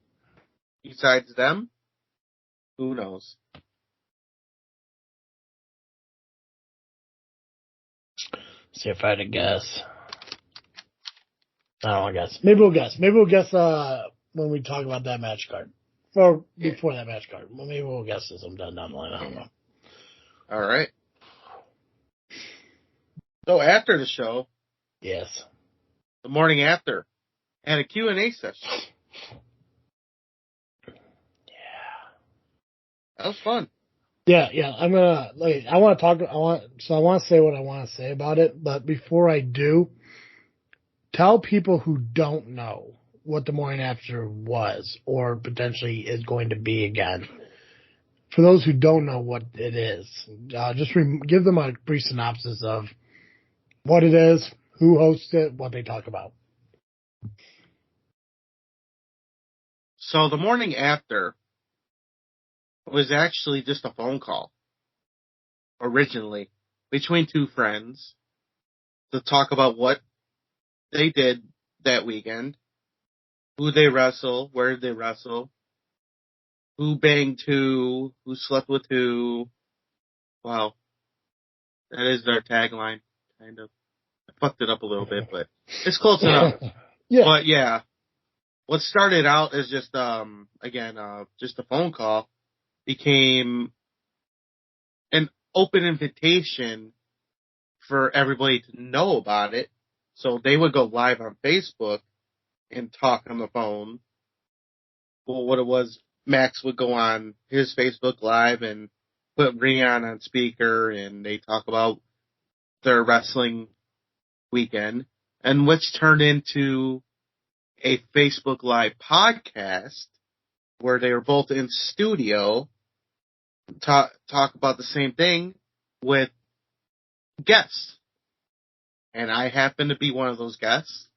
S3: besides them? Who knows?
S2: See if I had to guess. I don't want to guess. Maybe we'll guess. Maybe we'll guess when we talk about that match card. Or before that match card. Well, maybe we'll guess this. I'm done down the line. I don't know.
S3: All right. So after the show.
S2: Yes.
S3: The morning after. And a Q&A session.
S2: Yeah.
S3: That was fun.
S2: Yeah. I want to say what I want to say about it, but before I do, tell people who don't know what the morning after was or potentially is going to be again. For those who don't know what it is, just give them a brief synopsis of what it is, who hosts it, what they talk about.
S3: So the morning after was actually just a phone call, originally, between two friends to talk about what they did that weekend, who they wrestle, where did they wrestle, who banged who slept with who. Wow. That is their tagline, kind of. I fucked it up a little bit, but it's close enough.
S2: Yeah.
S3: But yeah, what started out as just, just a phone call became an open invitation for everybody to know about it. So they would go live on Facebook and talk on the phone. Well, what it was, Max would go on his Facebook Live and put Rion on speaker, and they talk about their wrestling weekend, and which turned into a Facebook Live podcast where they were both in studio, talk about the same thing with guests. And I happen to be one of those guests.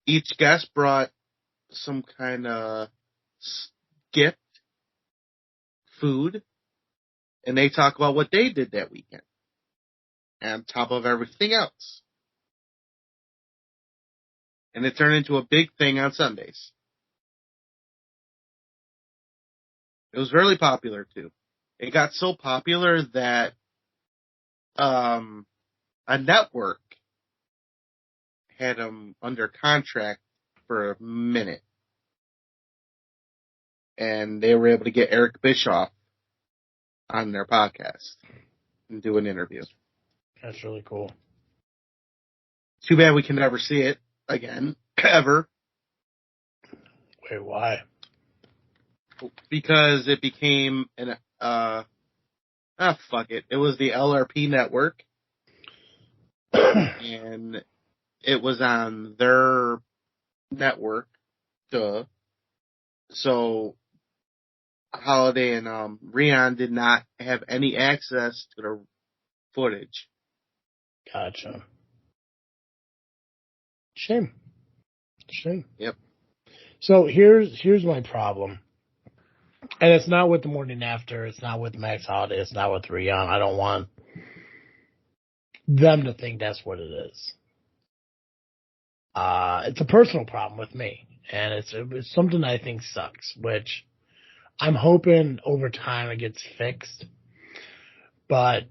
S3: Each guest brought some kind of gift, food, and they talk about what they did that weekend, on top of everything else. And it turned into a big thing on Sundays. It was really popular, too. It got so popular that a network had them under contract for a minute. And they were able to get Eric Bischoff on their podcast and do an interview.
S2: That's really cool.
S3: Too bad we can never see it again, ever.
S2: Wait, why?
S3: Because it became fuck it. It was the LRP network. And it was on their network, so Holiday and Rion did not have any access to the footage.
S2: Gotcha. Shame.
S3: Yep.
S2: So here's my problem. And it's not with the morning after, it's not with Max Holiday, it's not with Rion. I don't want them to think that's what it is. It's a personal problem with me. And it's something I think sucks, which I'm hoping over time it gets fixed. But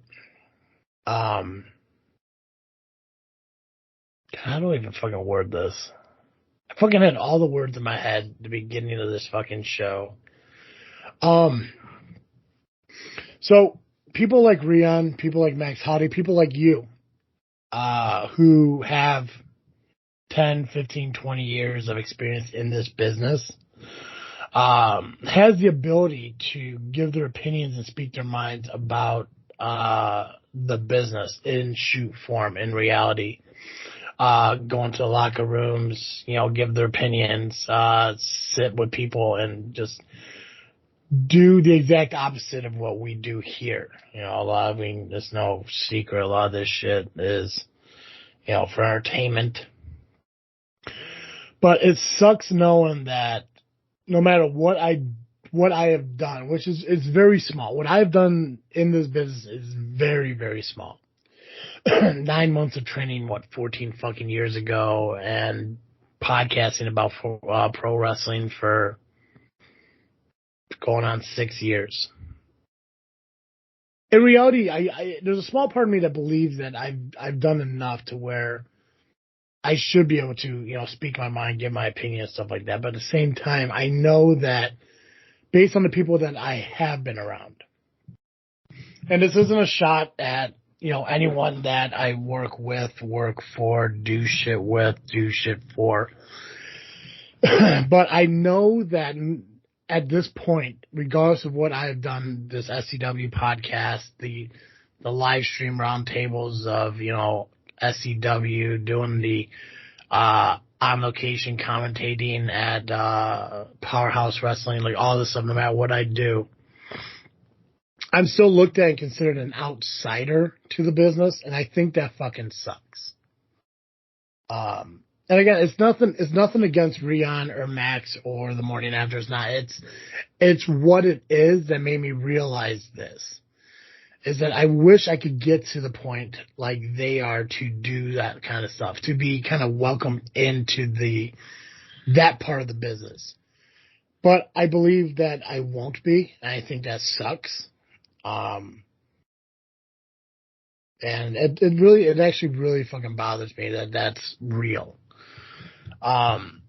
S2: how do I even fucking word this? I fucking had all the words in my head at the beginning of this fucking show. So people like Rion, people like Max Holiday, people like you, who have 10, 15, 20 years of experience in this business, has the ability to give their opinions and speak their minds about, the business in shoot form, in reality. Go into the locker rooms, give their opinions, sit with people and just do the exact opposite of what we do here. There's no secret. A lot of this shit is, for entertainment. But it sucks knowing that no matter what I have done, which is very small. What I've done in this business is very, very small. 9 months of training, 14 fucking years ago, and podcasting about pro wrestling for going on 6 years. In reality, there's a small part of me that believes that I've done enough to where I should be able to, speak my mind, give my opinion and stuff like that. But at the same time, I know that based on the people that I have been around, and this isn't a shot at, anyone that I work with, work for, do shit with, do shit for. But I know that at this point, regardless of what I have done, this SCW podcast, the live stream roundtables of, SCW, doing the on location commentating at Powerhouse Wrestling, like all this stuff, no matter what I do, I'm still looked at and considered an outsider to the business, and I think that fucking sucks. And again, it's nothing against Rion or Max or the morning after. It's not. It's what it is that made me realize this. Is that I wish I could get to the point like they are to do that kind of stuff, to be kind of welcomed into that part of the business. But I believe that I won't be, and I think that sucks. And it actually really fucking bothers me that that's real. Having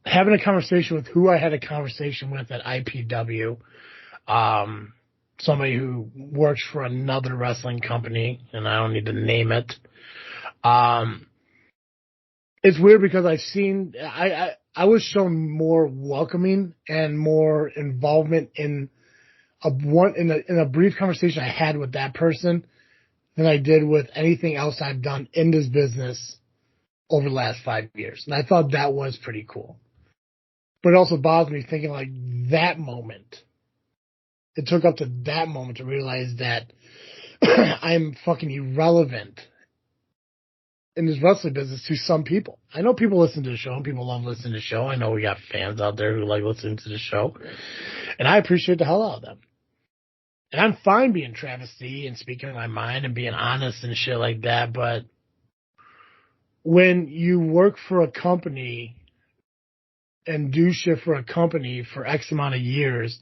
S2: a conversation with who I had a conversation with at IPW, somebody who works for another wrestling company, and I don't need to name it. It's weird because I was shown more welcoming and more involvement in a brief conversation I had with that person than I did with anything else I've done in this business over the last 5 years. And I thought that was pretty cool. But it also bothers me thinking like that moment. It took up to that moment to realize that I'm fucking irrelevant in this wrestling business to some people. I know people listen to the show and people love listening to the show. I know we got fans out there who like listening to the show. And I appreciate the hell out of them. And I'm fine being travesty and speaking my mind and being honest and shit like that. But when you work for a company and do shit for a company for X amount of years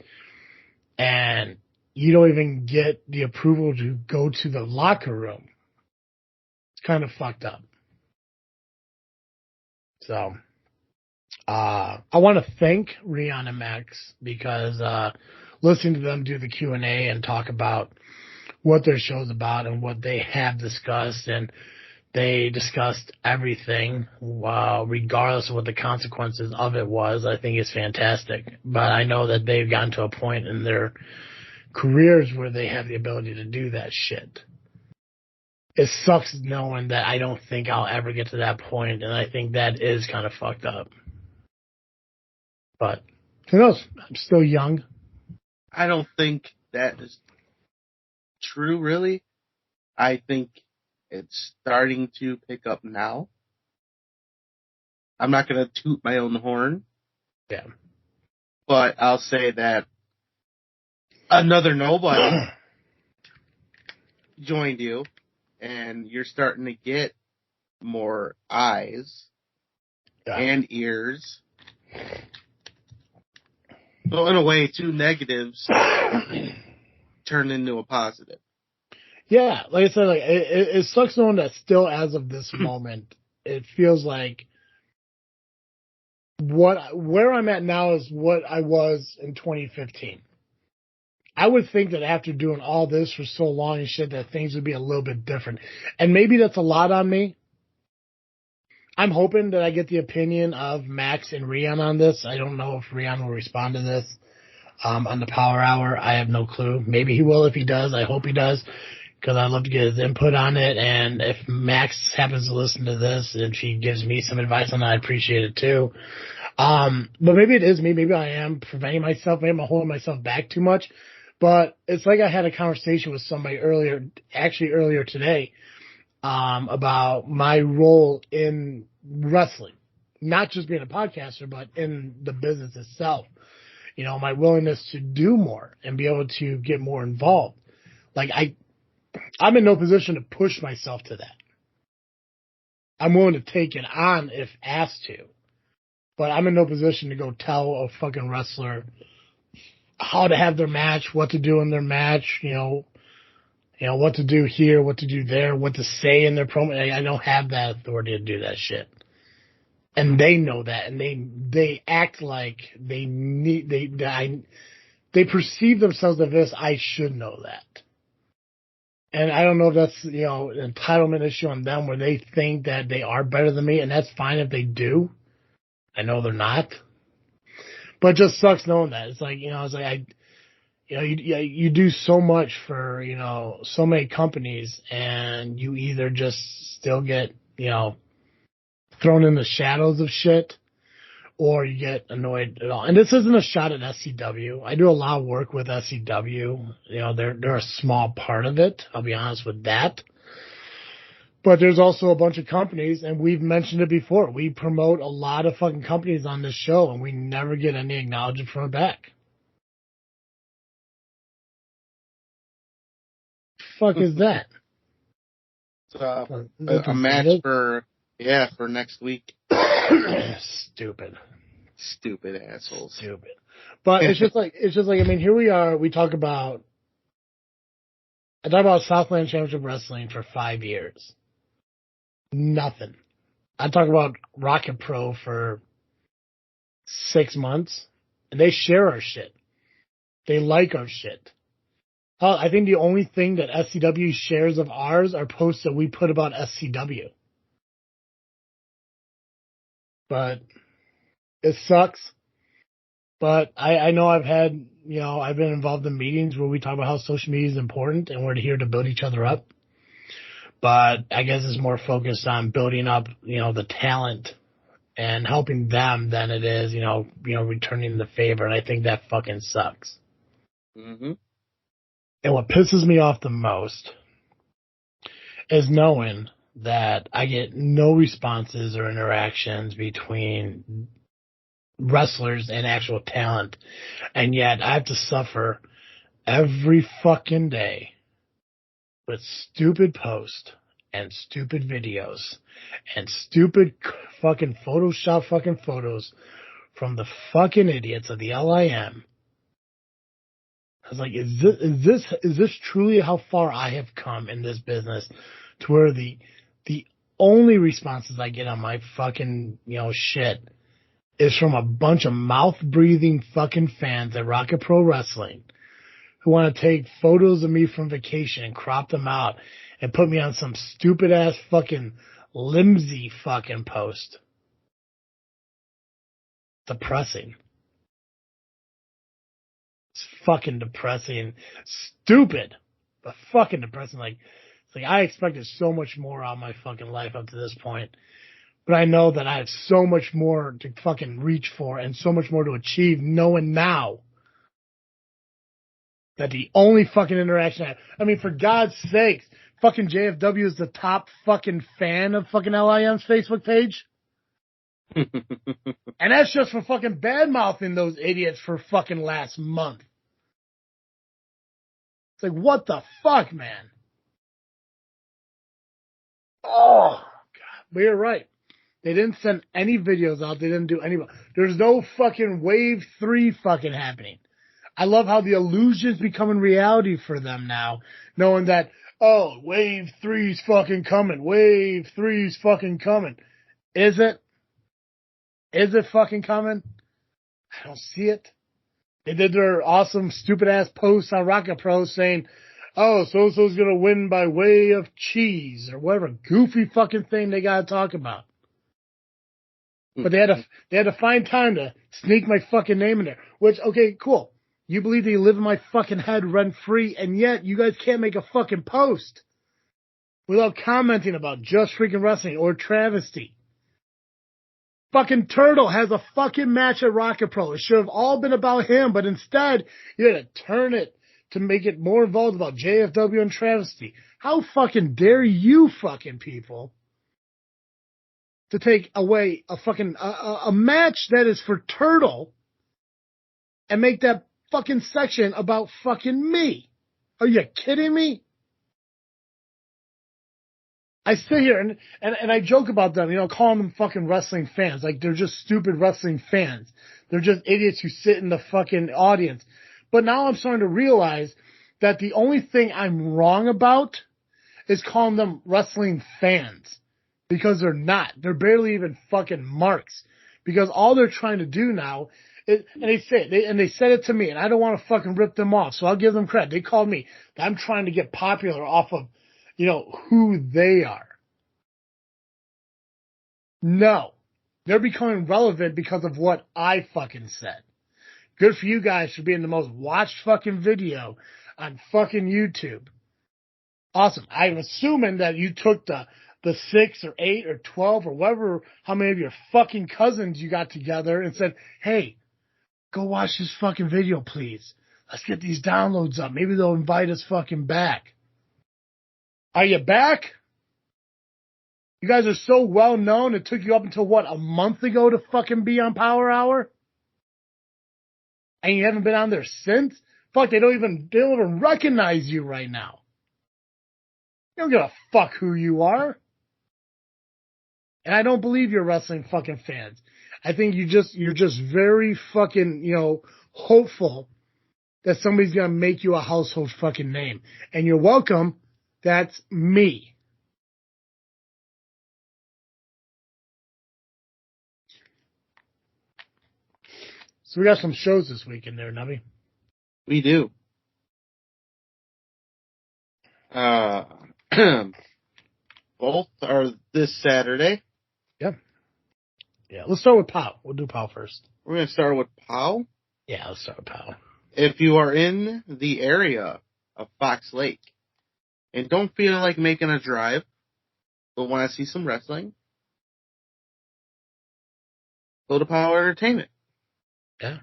S2: and you don't even get the approval to go to the locker room, it's kind of fucked up. So, I want to thank Rion and Max because, listening to them do the Q&A and talk about what their show's about and what they have discussed, and they discussed everything, regardless of what the consequences of it was. I think it's fantastic. But I know that they've gotten to a point in their careers where they have the ability to do that shit. it sucks knowing that I don't think I'll ever get to that point, and I think that is kind of fucked up. But who knows? I'm still young.
S3: I don't think that is true, really. I think it's starting to pick up now. I'm not going to toot my own horn.
S2: Yeah.
S3: But I'll say that another nobody joined you, and you're starting to get more eyes and ears. So in a way, two negatives turn into a positive.
S2: Yeah, like I said, like it sucks knowing that still as of this moment, it feels like where I'm at now is what I was in 2015. I would think that after doing all this for so long and shit, that things would be a little bit different. And maybe that's a lot on me. I'm hoping that I get the opinion of Max and Rion on this. I don't know if Rion will respond to this on the Power Hour. I have no clue. Maybe he will. If he does, I hope he does, because I'd love to get his input on it. And if Max happens to listen to this and she gives me some advice on that, I appreciate it too. But maybe it is me. Maybe I am preventing myself. Maybe I'm holding myself back too much. But it's like I had a conversation with somebody earlier today, about my role in wrestling, not just being a podcaster, but in the business itself. You know, my willingness to do more and be able to get more involved. Like I'm in no position to push myself to that. I'm willing to take it on if asked to, but I'm in no position to go tell a fucking wrestler how to have their match, what to do in their match, you know, what to do here, what to do there, what to say in their promo. I don't have that authority to do that shit. And they know that, and they act like they perceive themselves as this. I should know that. And I don't know if that's, you know, an entitlement issue on them where they think that they are better than me, and that's fine if they do. I know they're not. But it just sucks knowing that. It's like, you know, you do so much for, you know, so many companies, and you either just still get, you know, thrown in the shadows of shit, or you get annoyed at all. And this isn't a shot at SCW. I do a lot of work with SCW. You know, they're a small part of it. I'll be honest with that. But there's also a bunch of companies, and we've mentioned it before. We promote a lot of fucking companies on this show, and we never get any acknowledgement from it back. Fuck is that?
S3: It's a match for next week.
S2: Stupid
S3: assholes.
S2: Stupid. But it's just like I mean, here we are. I talk about Southland Championship Wrestling for 5 years. Nothing. I talk about Rocket Pro for 6 months, and they share our shit. They like our shit. I think the only thing that SCW shares of ours are posts that we put about SCW. But it sucks. But I know I've been involved in meetings where we talk about how social media is important and we're here to build each other up. But I guess it's more focused on building up, you know, the talent and helping them than it is, you know, returning the favor. And I think that fucking sucks.
S3: Mm-hmm.
S2: And what pisses me off the most is knowing that I get no responses or interactions between wrestlers and actual talent. And yet I have to suffer every fucking day with stupid posts and stupid videos and stupid fucking Photoshop fucking photos from the fucking idiots of the LIM. I was like, is this truly how far I have come in this business, to where the only responses I get on my fucking, you know, shit is from a bunch of mouth-breathing fucking fans at Rocket Pro Wrestling who want to take photos of me from vacation and crop them out and put me on some stupid-ass fucking Limsy fucking post. Depressing. It's fucking depressing. Stupid, but fucking depressing. Like, It's like, I expected so much more out of my fucking life up to this point. But I know that I have so much more to fucking reach for and so much more to achieve, knowing now that the only fucking interaction I mean, for God's sakes, fucking JFW is the top fucking fan of fucking LIM's Facebook page. And that's just for fucking bad-mouthing those idiots for fucking last month. It's like, what the fuck, man? Oh, God. But you're right. They didn't send any videos out. They didn't do any. There's no fucking Wave 3 fucking happening. I love how the illusion's becoming reality for them now, knowing that, oh, Wave 3's fucking coming. Wave 3's fucking coming. Is it? Is it fucking coming? I don't see it. They did their awesome, stupid-ass post on Rocket Pro saying, oh, so-and-so's going to win by way of cheese, or whatever goofy fucking thing they got to talk about. But they had to find time to sneak my fucking name in there. Which, okay, cool. You believe that you live in my fucking head rent-free, and yet you guys can't make a fucking post without commenting about Just Freaking Wrestling or Travesty. Fucking Turtle has a fucking match at Rocket Pro. It should have all been about him, but instead, you had to turn it to make it more involved about JFW and Travesty. How fucking dare you fucking people to take away a fucking, a match that is for Turtle and make that fucking section about fucking me? Are you kidding me? I sit here and I joke about them, calling them fucking wrestling fans. Like, they're just stupid wrestling fans. They're just idiots who sit in the fucking audience. But now I'm starting to realize that the only thing I'm wrong about is calling them wrestling fans. Because they're not. They're barely even fucking marks. Because all they're trying to do now is, and they said it to me, and I don't want to fucking rip them off, so I'll give them credit. They called me. I'm trying to get popular off of, who they are. No. They're becoming relevant because of what I fucking said. Good for you guys for being the most watched fucking video on fucking YouTube. Awesome. I'm assuming that you took the 6 or 8 or 12 or whatever, how many of your fucking cousins you got together and said, hey, go watch this fucking video, please. Let's get these downloads up. Maybe they'll invite us fucking back. Are you back? You guys are so well known. It took you up until, a month ago to fucking be on Power Hour? And you haven't been on there since? Fuck, they don't even recognize you right now. You don't give a fuck who you are. And I don't believe you're wrestling fucking fans. I think you're just very fucking, hopeful that somebody's going to make you a household fucking name. And you're welcome. That's me. So we got some shows this week in there, Nubby.
S3: We do. Both are this Saturday.
S2: Yep. Yeah, let's start with POW. We'll do POW first.
S3: We're going to start with POW.
S2: Yeah, let's start with POW.
S3: If you are in the area of Fox Lake and don't feel like making a drive, but want to see some wrestling, go to POWW Entertainment.
S2: Yeah.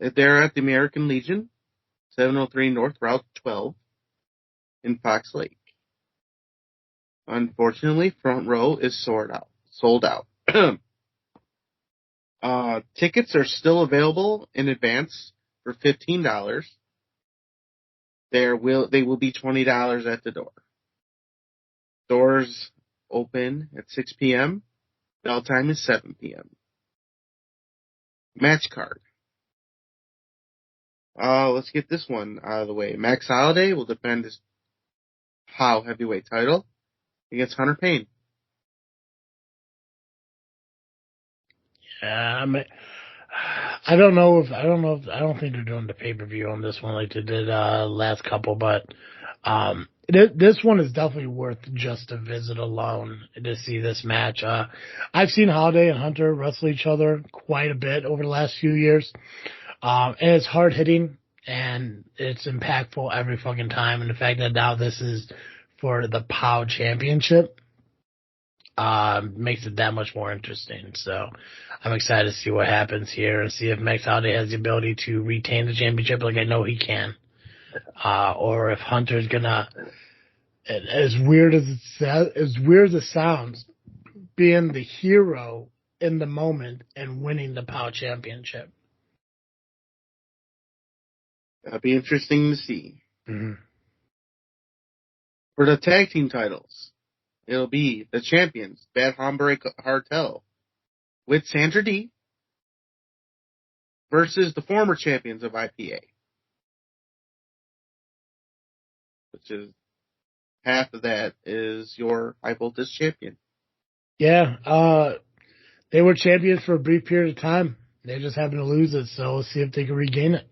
S3: They're at the American Legion, 703 North Route 12 in Fox Lake. Unfortunately, front row is sold out. Tickets are still available in advance for $15. They will be $20 at the door. Doors open at 6 p.m. Bell time is 7 p.m. Match card. Let's get this one out of the way. Max Holiday will defend his POW heavyweight title against Hunter Payne.
S2: Yeah, I don't think they're doing the pay-per-view on this one like they did last couple, but this one is definitely worth just a visit alone to see this match. I've seen Holiday and Hunter wrestle each other quite a bit over the last few years, and it's hard-hitting. and it's impactful every fucking time. And the fact that now this is for the POW Championship makes it that much more interesting. So I'm excited to see what happens here and see if Max Holiday has the ability to retain the championship like I know he can. Or if Hunter's gonna, as weird as it sounds, being the hero in the moment and winning the POW Championship.
S3: That'd be interesting to see.
S2: Mm-hmm.
S3: For the tag team titles, it'll be the champions, Bad Hombre Cartel, with Sandra D, versus the former champions of IPA, which is half of that is your High Voltage champion.
S2: Yeah, they were champions for a brief period of time. They just happened to lose it, so we'll see if they can regain it.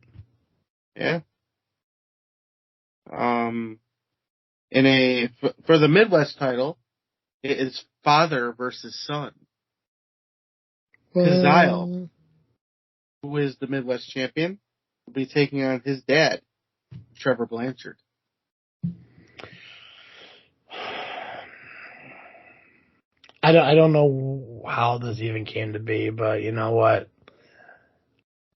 S3: Yeah. For the Midwest title, it is father versus son. Kazile, who is the Midwest champion, will be taking on his dad, Trevor Blanchard.
S2: I don't know how this even came to be, but you know what?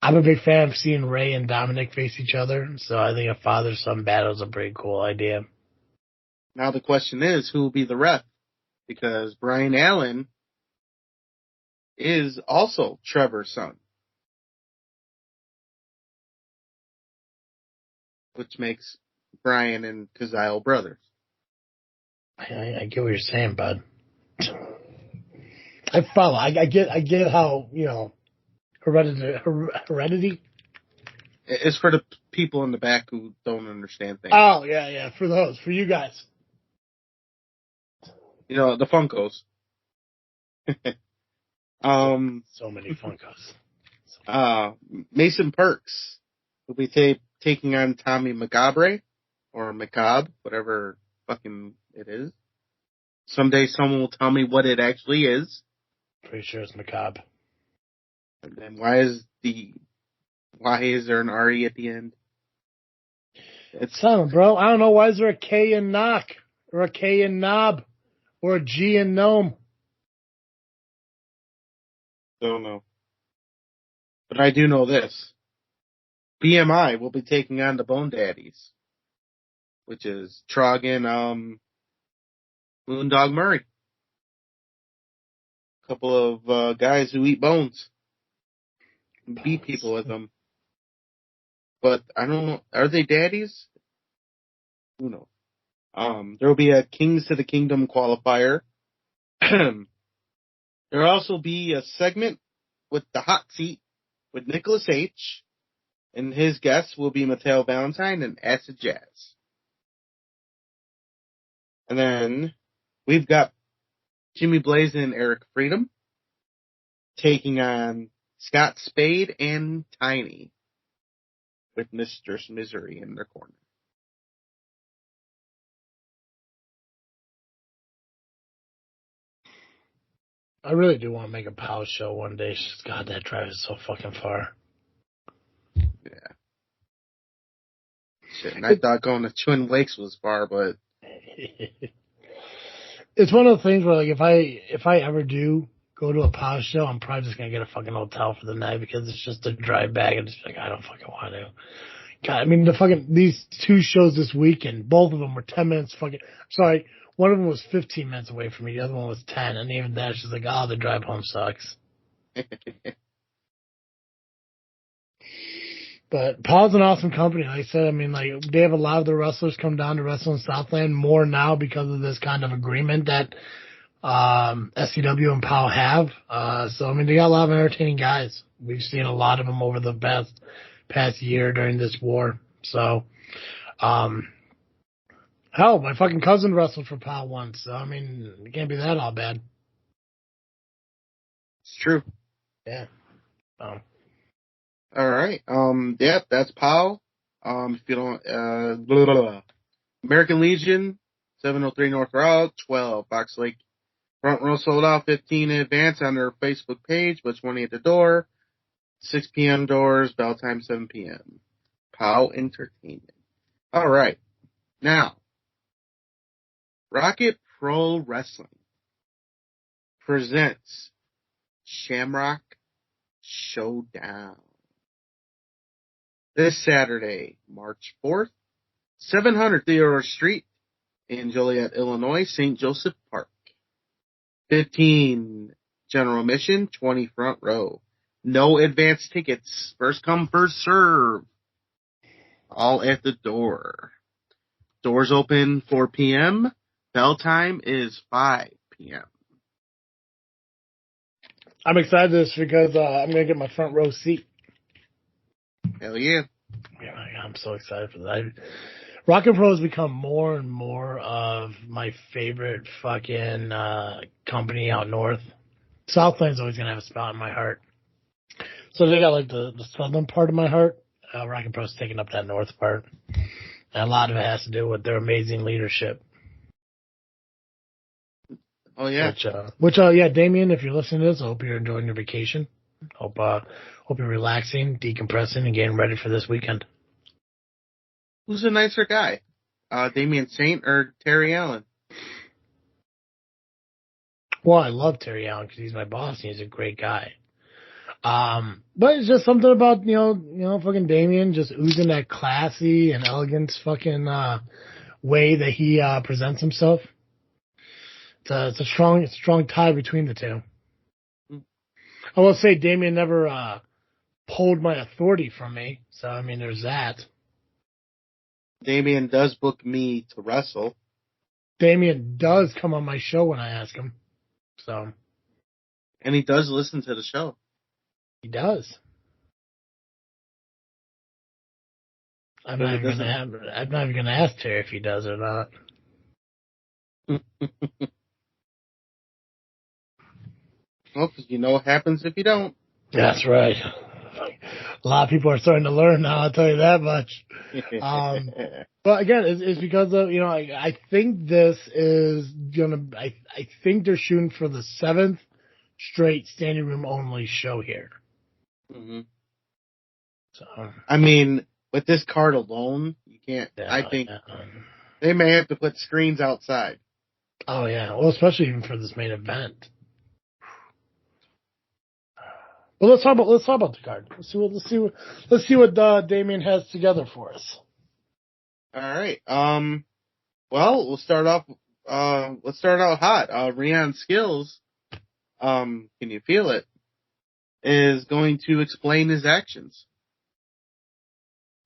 S2: I'm a big fan of seeing Ray and Dominic face each other, so I think a father-son battle is a pretty cool idea.
S3: Now the question is, who will be the ref? Because Brian Allen is also Trevor's son, which makes Brian and Kazile brothers.
S2: I get what you're saying, bud. I follow. I get how, you know, heredity.
S3: It's for the people in the back who don't understand things.
S2: Oh, yeah, for you guys.
S3: You know, the Funkos.
S2: So many Funkos.
S3: Mason Perks will be taking on Tommy Macabre, or Macabre, whatever fucking it is. Someday someone will tell me what it actually is.
S2: Pretty sure it's Macabre.
S3: And then why is there an RE at the end?
S2: It's something, bro. I don't know. Why is there a K in knock? Or a K in knob? Or a G in gnome?
S3: Don't know. But I do know this. BMI will be taking on the Bone Daddies, which is Trog and Moondog Murray. A couple of guys who eat bones. Beat people with them. But I don't know. Are they daddies? Who knows? There will be a Kings to the Kingdom qualifier. There will also be a segment with the hot seat with Nicholas H. And his guests will be Mateo Valentine and Acid Jazz. And then we've got Jimmy Blaze and Eric Freedom taking on Scott Spade and Tiny with Mistress Misery in their corner.
S2: I really do want to make a POW show one day. God, that drive is so fucking far.
S3: Yeah. Shit, and I thought going to Twin Lakes was far, but
S2: it's one of the things where, like, if I ever do go to a POW show, I'm probably just gonna get a fucking hotel for the night because it's just a drive back and just like I don't fucking want to. God, I mean these two shows this weekend, both of them were 10 minutes fucking. Sorry, one of them was 15 minutes away from me, the other one was 10, and even that's just like, oh, the drive home sucks. But POW's an awesome company. Like I said, I mean, like, they have a lot of the wrestlers come down to wrestle in Southland more now because of this kind of agreement that SCW and POW have. So, I mean, they got a lot of entertaining guys. We've seen a lot of them over the past year during this war. So, hell, my fucking cousin wrestled for POW once. So, I mean, it can't be that all bad.
S3: It's true.
S2: Yeah.
S3: All right. Yeah, that's POW. If you don't, American Legion, 703 North Route, 12 Box Lake. Front row sold out, 15 in advance on their Facebook page, but 20 at the door. 6 p.m. doors, bell time 7 p.m. POWW Entertaiment. All right. Now, Rocket Pro Wrestling presents Shamrock Showdown. This Saturday, March 4th, 700 Theodore Street in Joliet, Illinois, St. Joseph Park. 15 general admission, 20 front row. No advance tickets. First come, first serve. All at the door. Doors open 4 p.m. Bell time is 5 p.m.
S2: I'm excited for this because I'm going to get my front row seat.
S3: Hell yeah.
S2: Yeah, I'm so excited for that. Rocket Pro has become more and more of my favorite fucking company out north. Southland's always going to have a spot in my heart. So they got like the southern part of my heart. Rocket Pro's taking up that north part. And a lot of it has to do with their amazing leadership.
S3: Oh, yeah.
S2: Which, Damien, if you're listening to this, I hope you're enjoying your vacation. Hope you're relaxing, decompressing, and getting ready for this weekend.
S3: Who's a nicer guy? Damien Saint or Terry Allen?
S2: Well, I love Terry Allen because he's my boss and he's a great guy. But it's just something about, fucking Damien just oozing that classy and elegant fucking, way that he, presents himself. It's a strong tie between the two. I will say Damien never, pulled my authority from me. So, I mean, there's that.
S3: Damien does book me to wrestle.
S2: Damien does come on my show when I ask him. So.
S3: And he does listen to the show.
S2: He does. I'm not even going to ask Terry if he does or not.
S3: Well, because you know what happens if you don't.
S2: That's right. A lot of people are starting to learn now, I'll tell you that much. But again, it's because of, I think this is I think they're shooting for the 7th straight standing room only show here.
S3: Mm-hmm.
S2: So,
S3: I mean, with this card alone, you can't, I think they may have to put screens outside.
S2: Oh yeah. Well, especially even for this main event. Well, let's talk about the card. Let's see what Damien has together for us.
S3: All right. Well, let's start out hot. Rion Skillz, can you feel it? Is going to explain his actions.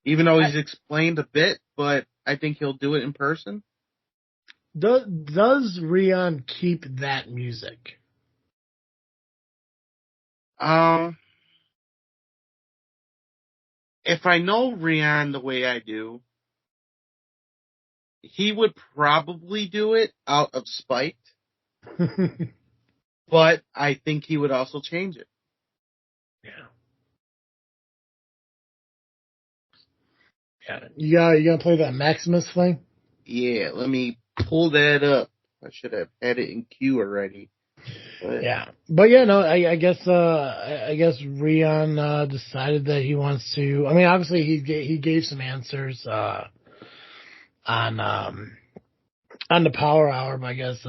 S3: Even though he's explained a bit, but I think he'll do it in person.
S2: Does Rion keep that music?
S3: If I know Rion the way I do, he would probably do it out of spite. But I think he would also change it.
S2: Yeah. You gonna play that Maximus thing?
S3: Yeah, let me pull that up. I should have had it in queue already. But
S2: I guess Rion decided that he wants to. I mean, obviously he gave some answers on the Power Hour, but I guess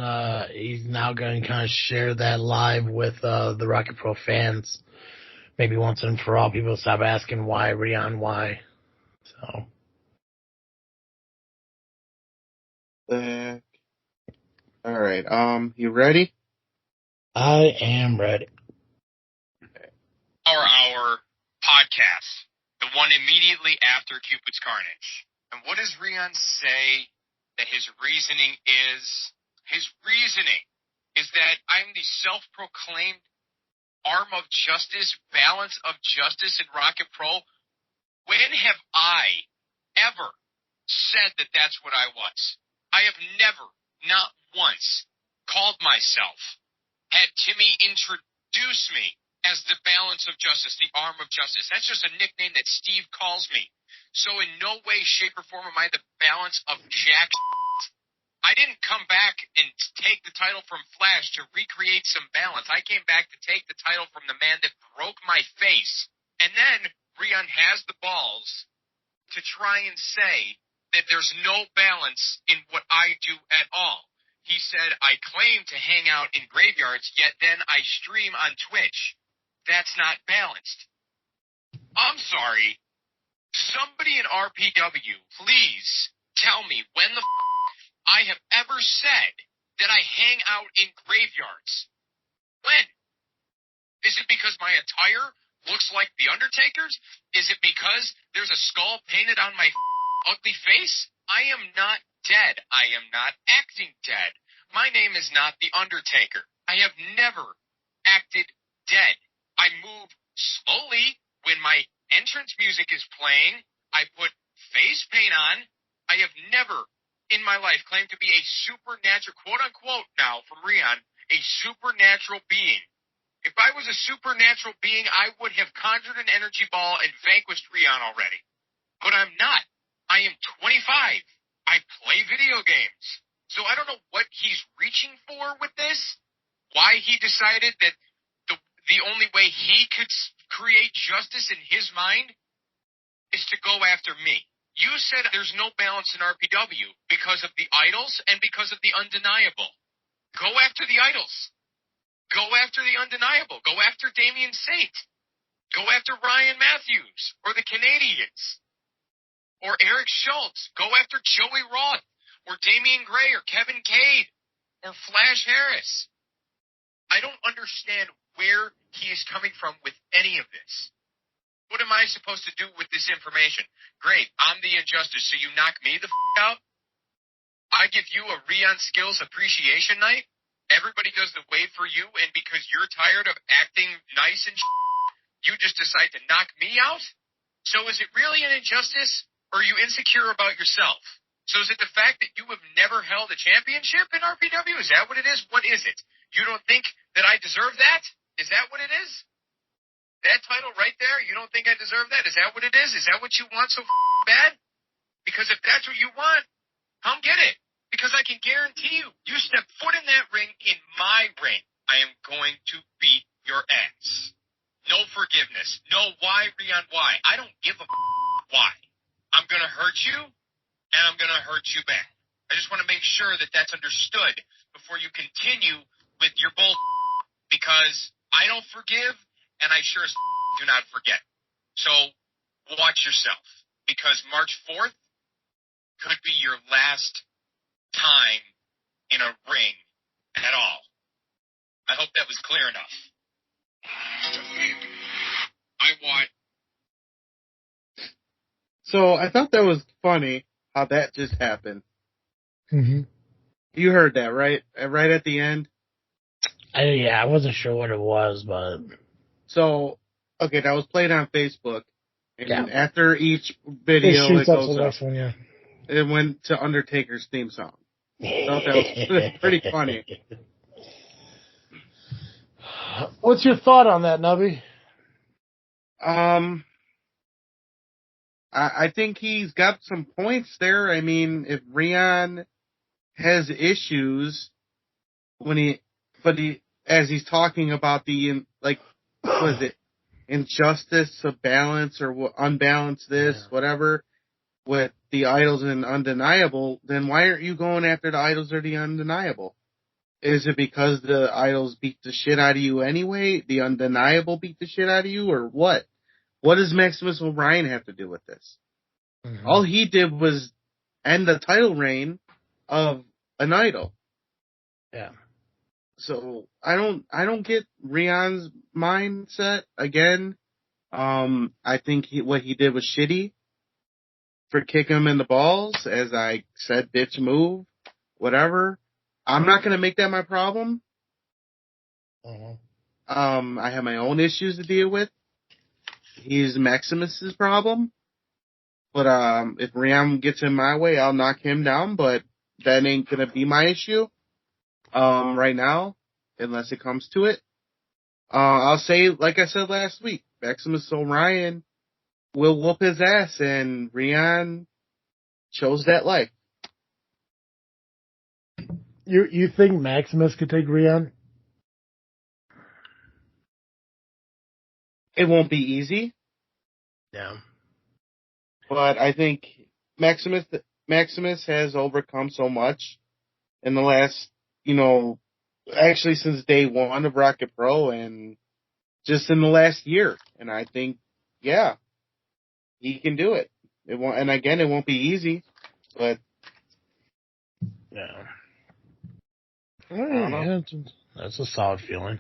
S2: he's now going to kind of share that live with the Rocket Pro fans. Maybe once and for all, people stop asking why Rion, why. So.
S3: All right. You ready?
S2: I am ready.
S4: Power Hour podcast, the one immediately after Cupid's Carnage. And what does Rion say that his reasoning is? His reasoning is that I'm the self-proclaimed arm of justice, balance of justice in Rocket Pro. When have I ever said that that's what I was? I have never, not once, called myself, had Timmy introduce me as the balance of justice, the arm of justice. That's just a nickname that Steve calls me. So in no way, shape, or form am I the balance of Jack. I didn't come back and take the title from Flash to recreate some balance. I came back to take the title from the man that broke my face. And then Rion has the balls to try and say that there's no balance in what I do at all. He said, I claim to hang out in graveyards, yet then I stream on Twitch. That's not balanced. I'm sorry. Somebody in RPW, please tell me when the I have ever said that I hang out in graveyards. When? Is it because my attire looks like The Undertaker's? Is it because there's a skull painted on my ugly face? I am not dead. I am not acting dead. My name is not The Undertaker. I have never acted dead. I move slowly when my entrance music is playing. I put face paint on. I have never in my life claimed to be a supernatural, quote unquote now from Rion, a supernatural being. If I was a supernatural being, I would have conjured an energy ball and vanquished Rion already. But I'm not. I am 25. I play video games. So I don't know what he's reaching for with this, why he decided that the only way he could create justice in his mind is to go after me. You said there's no balance in RPW because of the idols and because of the undeniable. Go after the idols. Go after the undeniable. Go after Damian Saint. Go after Ryan Matthews or the Canadians or Eric Schultz. Go after Joey Roth or Damian Gray or Kevin Cade or Flash Harris. I don't understand where he is coming from with any of this. What am I supposed to do with this information? Great, I'm the injustice, so you knock me the out? I give you a Rion Skillz appreciation night? Everybody does the wave for you, and because you're tired of acting nice and you just decide to knock me out? So is it really an injustice, or are you insecure about yourself? So is it the fact that you have never held a championship in RPW? Is that what it is? What is it? You don't think that I deserve that? Is that what it is? That title right there, you don't think I deserve that? Is that what it is? Is that what you want so bad? Because if that's what you want, come get it. Because I can guarantee you, you step foot in that ring, in my ring, I am going to beat your ass. No forgiveness. No why, Rion, why. I don't give a why. I'm going to hurt you, and I'm going to hurt you back. I just want to make sure that that's understood before you continue with your bull, because I don't forgive, and I sure as do not forget. So watch yourself, because March 4th could be your last time in a ring at all. I hope that was clear enough. I want.
S3: So I thought that was funny how that just happened.
S2: Mm-hmm.
S3: You heard that, right? Right at the end?
S2: I wasn't sure what it was, but...
S3: So, okay, that was played on Facebook. And after each video, it goes up.
S2: One, yeah.
S3: It went to Undertaker's theme song. I thought that was pretty funny.
S2: What's your thought on that, Nubby?
S3: I think he's got some points there. I mean, if Rion has issues as he's talking about the, like, what is it, injustice of balance or unbalance this, whatever, with the idols and undeniable, then why aren't you going after the idols or the undeniable? Is it because the idols beat the shit out of you anyway? The undeniable beat the shit out of you, or what? What does Maximus Orion have to do with this? Mm-hmm. All he did was end the title reign of an idol.
S2: Yeah.
S3: So I don't get Rion's mindset again. I think what he did was shitty for kicking him in the balls, as I said, bitch move, whatever. I'm not gonna make that my problem. Mm-hmm. I have my own issues to deal with. He's Maximus's problem. But if Rion gets in my way, I'll knock him down, but that ain't gonna be my issue. Right now, unless it comes to it. I'll say, like I said last week, Maximus Orion will whoop his ass, and Rion chose that life.
S2: You think Maximus could take Rion?
S3: It won't be easy.
S2: Yeah.
S3: But I think Maximus has overcome so much in the last, actually since day one of Rocket Pro and just in the last year. And I think, yeah, he can do it. It won't be easy, but
S2: Yeah.
S3: I don't know.
S2: That's a solid feeling.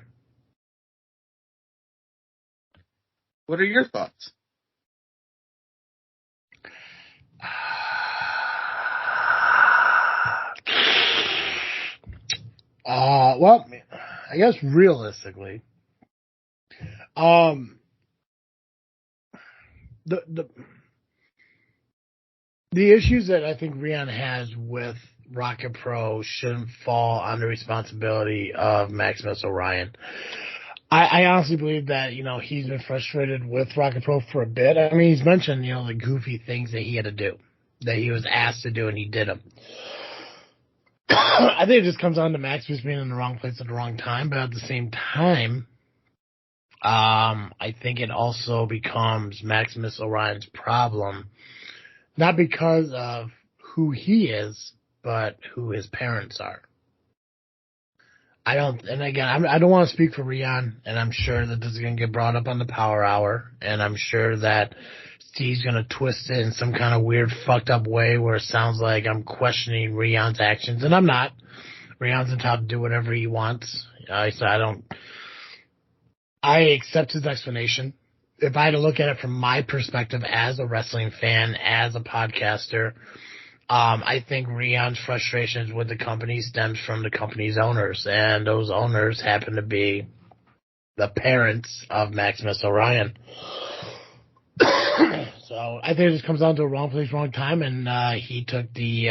S3: What are your thoughts?
S2: Well, I guess realistically, the issues that I think Rion has with Rocket Pro shouldn't fall on the responsibility of Maximus Orion. I honestly believe that, he's been frustrated with Rocket Pro for a bit. I mean, he's mentioned, the goofy things that he had to do, that he was asked to do, and he did them. I think it just comes down to Maximus being in the wrong place at the wrong time, but at the same time, I think it also becomes Maximus Orion's problem, not because of who he is, but who his parents are. I don't want to speak for Rion, and I'm sure that this is going to get brought up on the Power Hour, and I'm sure that Steve's going to twist it in some kind of weird, fucked up way where it sounds like I'm questioning Rion's actions, and I'm not. Rion's entitled to do whatever he wants. I accept his explanation. If I had to look at it from my perspective as a wrestling fan, as a podcaster, I think Rion's frustrations with the company stems from the company's owners, and those owners happen to be the parents of Maximus Orion. So I think it just comes down to a wrong place, wrong time, and he took the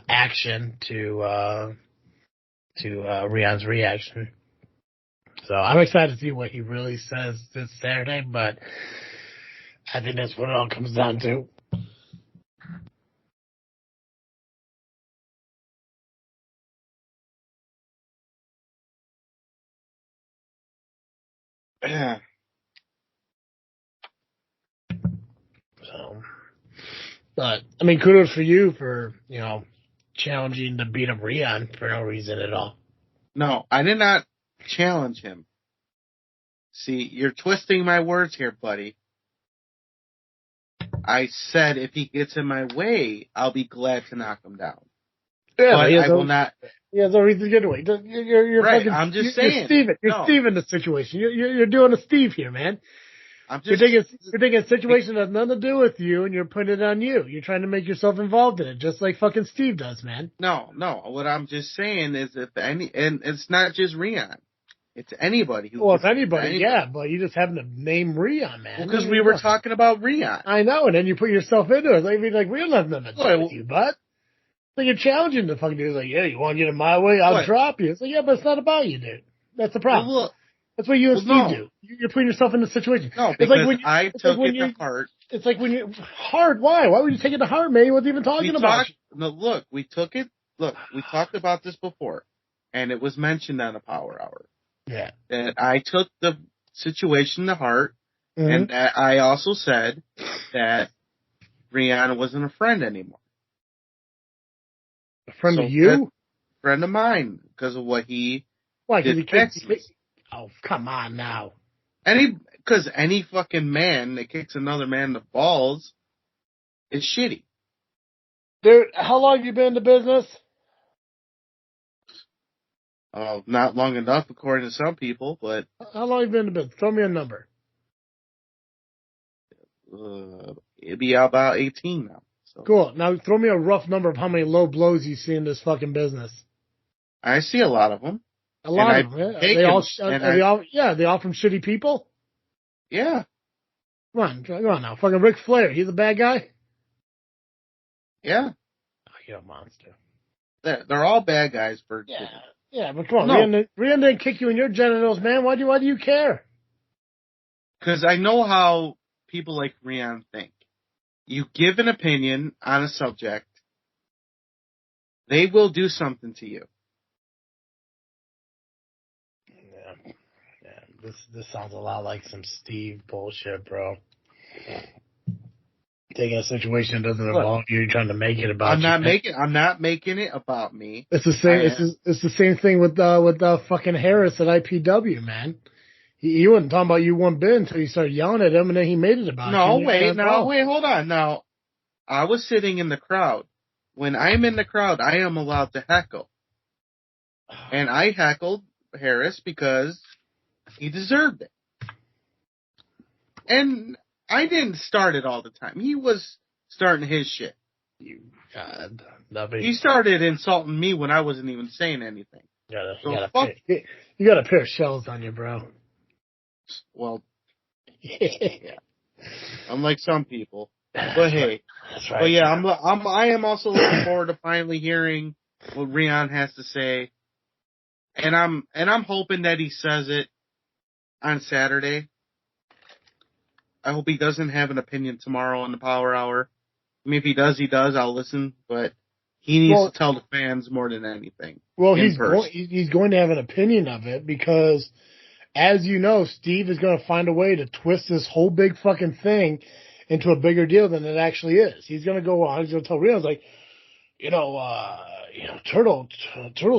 S2: action to Rion's reaction. So I'm excited to see what he really says this Saturday, but I think that's what it all comes down to.
S3: Yeah.
S2: So, but I mean, kudos for you for challenging to beat up Rion for no reason at all.
S3: No, I did not challenge him. See, you're twisting my words here, buddy. I said if he gets in my way, I'll be glad to knock him down.
S2: Yeah,
S3: but I will not.
S2: He has no reason to get away. You're
S3: right,
S2: fucking,
S3: I'm just saying.
S2: You're Steven. You're Steven the situation. You're doing a Steve here, man. You're taking a situation that has nothing to do with you, and you're putting it on you. You're trying to make yourself involved in it, just like fucking Steve does, man.
S3: No. What I'm just saying is and it's not just Rion. It's anybody who.
S2: Well, it's anybody, yeah, but you just happen to name Rion, man.
S3: Because we were talking about Rion.
S2: I know, and then you put yourself into it. Like we don't have nothing to do with you, but so you're challenging the fucking dude. Like, yeah, you want to get in my way? I'll drop you. It's like, yeah, but it's not about you, dude. That's the problem.
S3: Well, look,
S2: that's what you and Steve do. You're putting yourself in the situation.
S3: No, because I took it to heart.
S2: It's like when you hard. Why? Why would you take it to heart, man? You wasn't even talking about it.
S3: No, look, we took it. Look, we talked about this before, and it was mentioned on the Power Hour.
S2: Yeah.
S3: That I took the situation to heart, and that I also said that Rihanna wasn't a friend anymore.
S2: A friend of you?
S3: Friend of mine, because of what he.
S2: Why? Because he kicked. Oh, come on now.
S3: Because any fucking man that kicks another man in the balls is shitty.
S2: Dude, how long have you been in the business?
S3: Not long enough, according to some people, but...
S2: How long have you been in the business? Throw me a number.
S3: It'd be about 18 now. So.
S2: Cool. Now throw me a rough number of how many low blows you see in this fucking business.
S3: I see a lot of them.
S2: A lot of them. Yeah. They all from shitty people?
S3: Yeah.
S2: Come on now. Fucking Ric Flair, he's a bad guy?
S3: Yeah.
S2: Oh, you're a monster.
S3: They're all bad guys for...
S2: Yeah, but come on. No. Rion didn't kick you in your genitals, man. Why do you care?
S3: Because I know how people like Rion think. You give an opinion on a subject, they will do something to you.
S2: Yeah. This sounds a lot like some Steve bullshit, bro. Taking a situation that doesn't involve you, trying to make it about you.
S3: I'm not making it about me.
S2: It's the same. It's the same thing with fucking Harris at IPW, man. He wasn't talking about you one bit until you started yelling at him, and then he made it about you.
S3: Wait, hold on. Now, I was sitting in the crowd. When I'm in the crowd, I am allowed to heckle. And I heckled Harris because he deserved it. And I didn't start it all the time. He was starting his shit.
S2: God, Nubby.
S3: He started insulting me when I wasn't even saying anything.
S2: You got a pair of shells on you, bro.
S3: Well, yeah. Unlike some people. But hey.
S2: That's right.
S3: But yeah, I am also looking forward to finally hearing what Rion has to say. And I'm hoping that he says it on Saturday. I hope he doesn't have an opinion tomorrow on the Power Hour. I mean, if he does, I'll listen. But he needs to tell the fans more than anything.
S2: Well, he's going to have an opinion of it because, as you know, Steve is going to find a way to twist this whole big fucking thing into a bigger deal than it actually is. He's going to go on. He's going to tell Rion, like, Turtle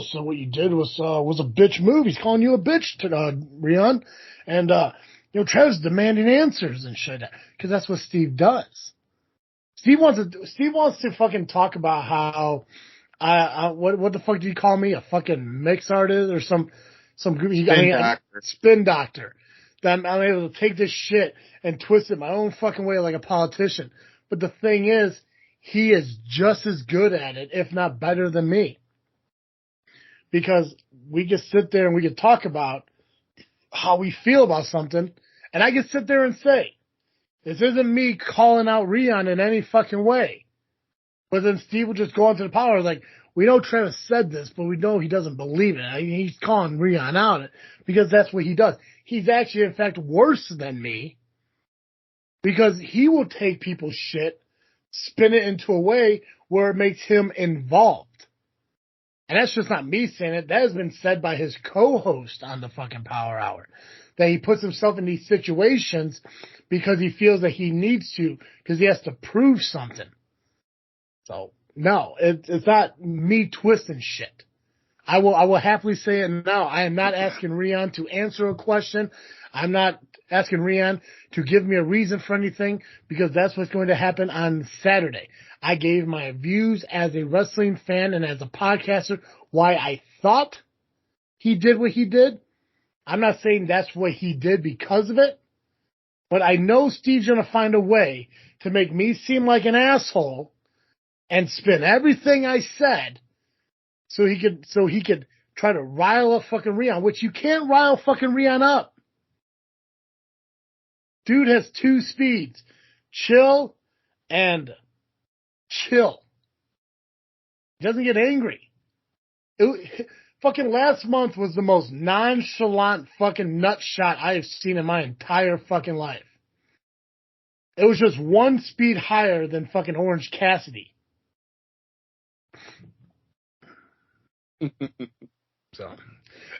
S2: said what you did was a bitch move. He's calling you a bitch, Rion. And, Trev's demanding answers and shit. Because that's what Steve does. Steve wants to fucking talk about how, what the fuck do you call me? A fucking mix artist or some group? Spin doctor. That I'm able to take this shit and twist it my own fucking way like a politician. But the thing is, he is just as good at it, if not better than me. Because we can sit there and we can talk about how we feel about something, and I can sit there and say, this isn't me calling out Rion in any fucking way. But then Steve will just go onto the power like, we know Travis said this, but we know he doesn't believe it. I mean, he's calling Rion out because that's what he does. He's actually, in fact, worse than me because he will take people's shit, spin it into a way where it makes him involved. And that's just not me saying it. That has been said by his co-host on the fucking Power Hour. That he puts himself in these situations because he feels that he needs to, because he has to prove something. So, no, it's not me twisting shit. I will happily say it now. I am not asking Rion to answer a question. I'm not asking Rion to give me a reason for anything because that's what's going to happen on Saturday. I gave my views as a wrestling fan and as a podcaster why I thought he did what he did. I'm not saying that's what he did because of it, but I know Steve's going to find a way to make me seem like an asshole and spin everything I said so he could try to rile up fucking Rion, which you can't rile fucking Rion up. Dude has two speeds, chill and chill. He doesn't get angry. Fucking last month was the most nonchalant fucking nut shot I have seen in my entire fucking life. It was just one speed higher than fucking Orange Cassidy. So,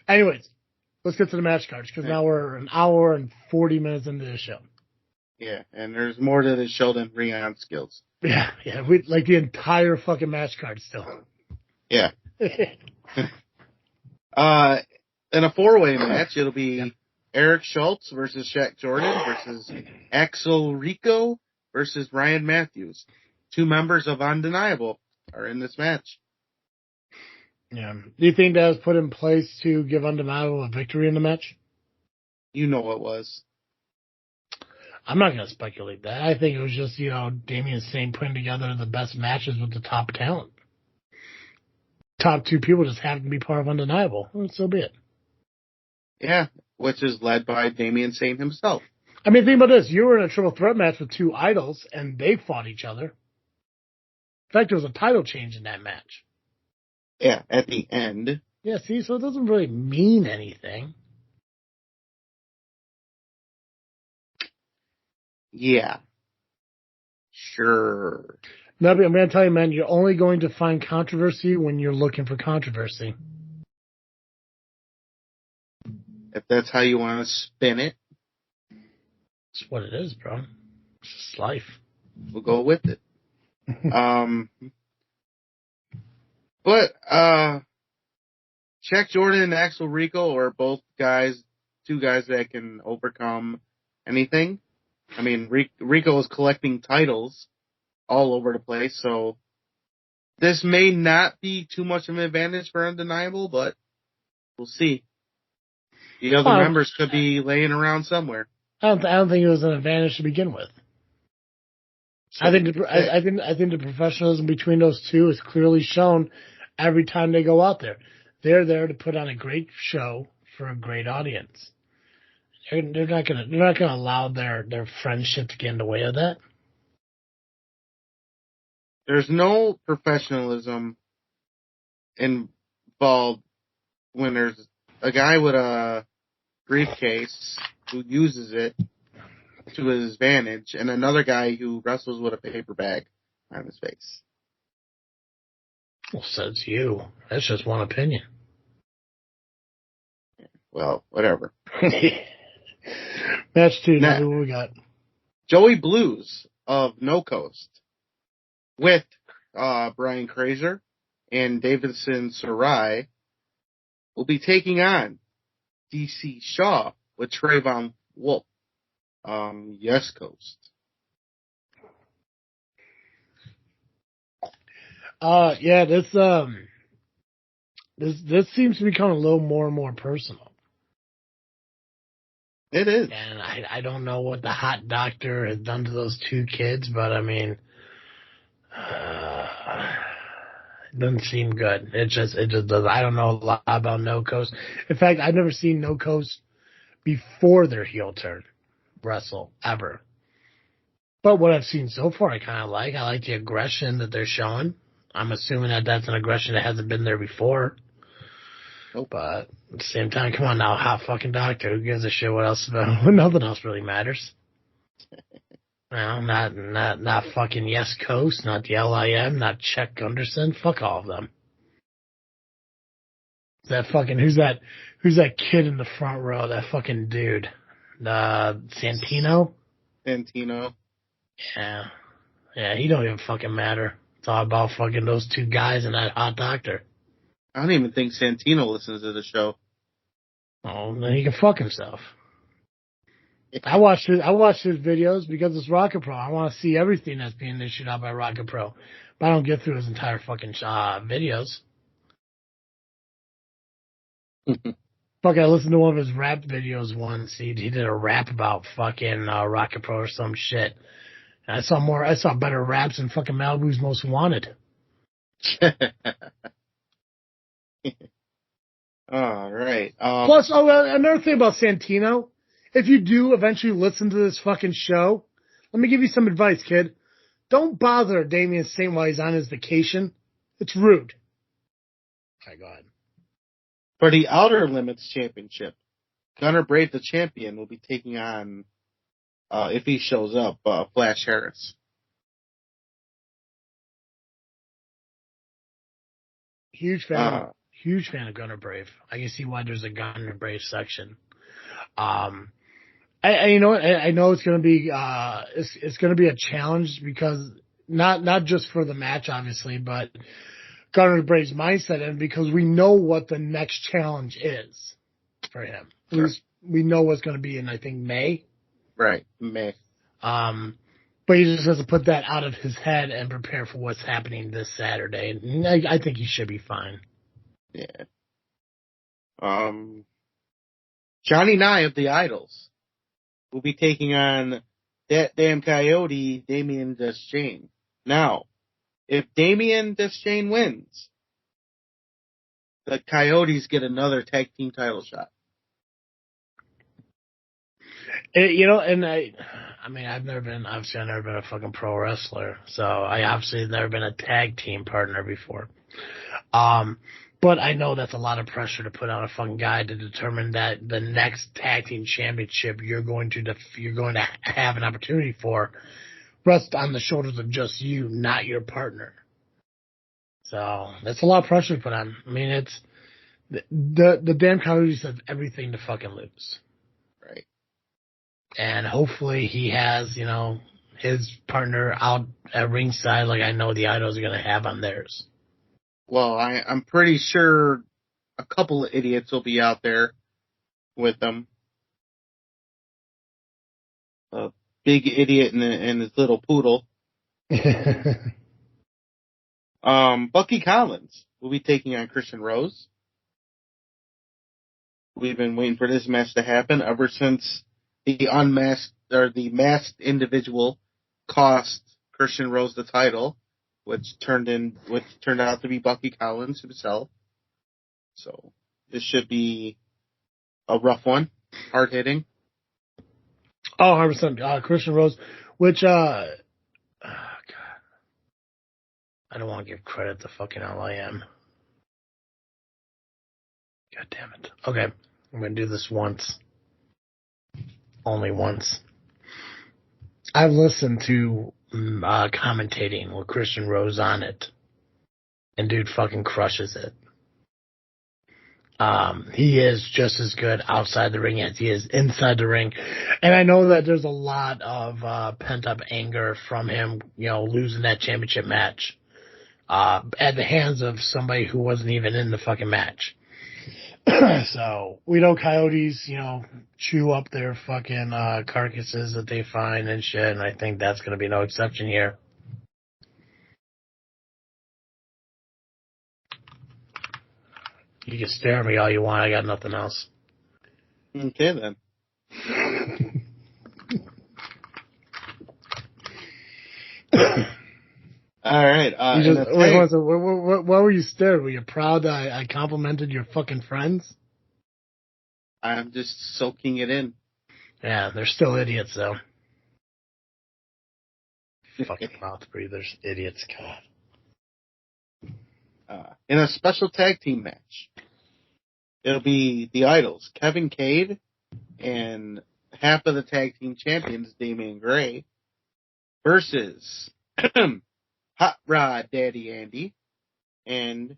S2: anyways, let's get to the match cards because now we're an hour and 40 minutes into the show.
S3: Yeah, and there's more to the show than Rion Skillz.
S2: Yeah, we like the entire fucking match card still.
S3: Yeah. In a four-way match, it'll be Eric Schultz versus Shaq Jordan versus Axel Rico versus Ryan Matthews. Two members of Undeniable are in this match.
S2: Yeah. Do you think that was put in place to give Undeniable a victory in the match?
S3: You know it was.
S2: I'm not going to speculate that. I think it was just, Damian Saint putting together the best matches with the top talent. Top two people just happen to be part of Undeniable. Well, so be it.
S3: Yeah, which is led by Damian Saint himself.
S2: I mean, think about this. You were in a triple threat match with two idols, and they fought each other. In fact, there was a title change in that match.
S3: Yeah, at the end.
S2: Yeah, see, so it doesn't really mean anything.
S3: Yeah. Sure.
S2: Nubby, I'm going to tell you, man, you're only going to find controversy when you're looking for controversy.
S3: If that's how you want to spin it.
S2: That's what it is, bro. It's just life.
S3: We'll go with it. But Shaq Jordan and Axel Rico are both two guys that can overcome anything. I mean, Rico is collecting titles all over the place, so this may not be too much of an advantage for Undeniable, but we'll see. The other members could be laying around somewhere.
S2: I don't think it was an advantage to begin with. I think the professionalism between those two is clearly shown every time they go out there. They're there to put on a great show for a great audience. They're not gonna allow their friendship to get in the way of that.
S3: There's no professionalism involved when there's a guy with a briefcase who uses it to his advantage and another guy who wrestles with a paper bag on his face.
S2: Well, says you. That's just one opinion.
S3: Well, whatever.
S2: Match 2, now what we got?
S3: Joey Blues of No Coast with Brian Krazer and Davidson Sarai will be taking on DC Shaw with Trayvon Wolf. Yes Coast.
S2: Yeah, this seems to become a little more and more personal.
S3: It is.
S2: And I don't know what the hot doctor has done to those two kids, but I mean, it doesn't seem good. It just does. I don't know a lot about No Coast. In fact, I've never seen No Coast before their heel turn wrestle ever. But what I've seen so far, I kind of like. I like the aggression that they're showing. I'm assuming that that's an aggression that hasn't been there before.
S3: Nope.
S2: But at the same time, come on now, hot fucking doctor. Who gives a shit what else? Nothing else really matters. Well, not fucking Yes Coast, not the LIM, not Chuck Gunderson. Fuck all of them. That fucking who's that kid in the front row? That fucking dude, Santino.
S3: Santino.
S2: Yeah, he don't even fucking matter. It's all about fucking those two guys and that hot doctor.
S3: I don't even think Santino listens to the show.
S2: Oh, then he can fuck himself. I watched his videos because it's Rocket Pro. I want to see everything that's being issued out by Rocket Pro, but I don't get through his entire fucking videos. Fuck, I listened to one of his rap videos once. He did a rap about fucking Rocket Pro or some shit. And I saw better raps than fucking Malibu's Most Wanted.
S3: All right.
S2: Plus, another thing about Santino, if you do eventually listen to this fucking show, let me give you some advice, kid. Don't bother Damian Saint while he's on his vacation. It's rude. All right, go ahead.
S3: For the Outer Limits Championship, Gunnar Brave, the champion, will be taking on, if he shows up, Flash Harris.
S2: Huge fan of Gunnar Brave. I can see why there's a Gunnar Brave section. You know what? I know it's going to be it's going to be a challenge because not just for the match, obviously, but Gunnar Brave's mindset, and because we know what the next challenge is for him. At least we know what's going to be in, I think, May.
S3: Right, May.
S2: But he just has to put that out of his head and prepare for what's happening this Saturday. And I think he should be fine.
S3: Yeah. Johnny Nye of the Idols will be taking on that damn coyote, Damien Deschain. Now, if Damien Deschain wins, the Coyotes get another tag team title shot.
S2: I've never been a fucking pro wrestler, so I obviously have never been a tag team partner before. But I know that's a lot of pressure to put on a fucking guy to determine that the next tag team championship you're going to have an opportunity for rests on the shoulders of just you, not your partner. So that's a lot of pressure to put on. I mean, it's the damn Coyotes have everything to fucking lose.
S3: Right.
S2: And hopefully he has, his partner out at ringside like I know the Idols are going to have on theirs.
S3: Well, I'm pretty sure a couple of idiots will be out there with them. A big idiot and his little poodle. Bucky Collins will be taking on Christian Rose. We've been waiting for this match to happen ever since the masked individual cost Christian Rose the title, which turned out to be Bucky Collins himself. So this should be a rough one, hard hitting.
S2: Oh, 100%. Christian Rose, which God, I don't want to give credit to fucking LIM. God damn it. Okay, I'm going to do this once. Only once. I've listened to commentating with Christian Rose on it. And dude fucking crushes it. He is just as good outside the ring as he is inside the ring. And I know that there's a lot of pent-up anger from him, losing that championship match at the hands of somebody who wasn't even in the fucking match. So we know coyotes, chew up their fucking carcasses that they find and shit, and I think that's going to be no exception here. You can stare at me all you want. I got nothing else.
S3: Okay, then. All right.
S2: Why were you staring? Were you proud that I complimented your fucking friends?
S3: I'm just soaking it in.
S2: Yeah, they're still idiots, though. Fucking mouth breathers. Idiots, God.
S3: In a special tag team match, it'll be the Idols, Kevin Cade and half of the tag team champions, Damian Gray, versus Hot Rod Daddy Andy and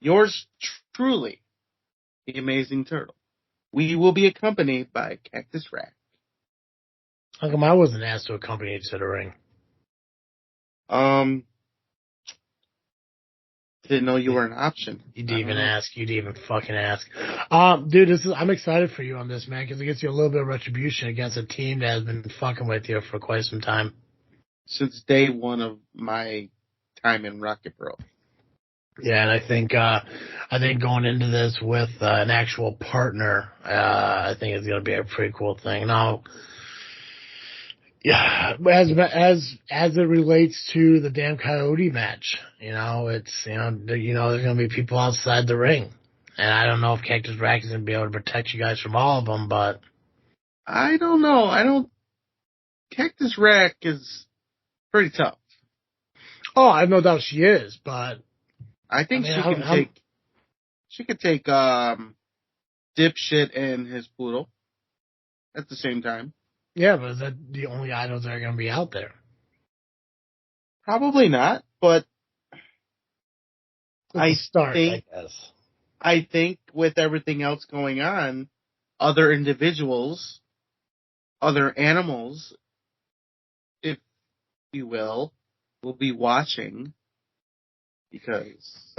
S3: yours truly, the Amazing Turtle. We will be accompanied by Cactus Rack.
S2: How come I wasn't asked to accompany you to the ring?
S3: Didn't know you were an option.
S2: You didn't even ask. You didn't even fucking ask. Dude, I'm excited for you on this, man, because it gets you a little bit of retribution against a team that has been fucking with you for quite some time.
S3: Since day one of my time in Rocket Bro.
S2: Yeah, and I think going into this with an actual partner, I think it's going to be a pretty cool thing. Now, yeah, as it relates to the damn Coyote match, it's there's going to be people outside the ring, and I don't know if Cactus Rack is going to be able to protect you guys from all of them, but
S3: I don't know. Cactus Rack is pretty tough.
S2: Oh, I have no doubt she is, but
S3: I think she could take Dipshit and his poodle at the same time.
S2: Yeah, but is that the only idols that are going to be out there?
S3: Probably not, but I think with everything else going on, other individuals, other animals, if you will be watching because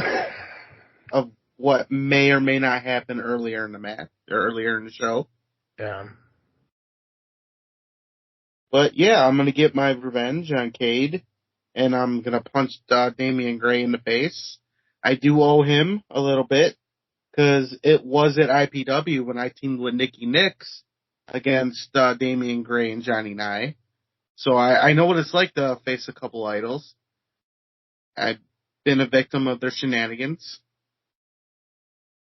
S3: of what may or may not happen earlier in the match or earlier in the show.
S2: Yeah.
S3: But yeah, I'm gonna get my revenge on Cade, and I'm gonna punch Damian Gray in the face. I do owe him a little bit because it was at IPW when I teamed with Nikki Nix against Damian Gray and Johnny Nye. So I know what it's like to face a couple idols. I've been a victim of their shenanigans.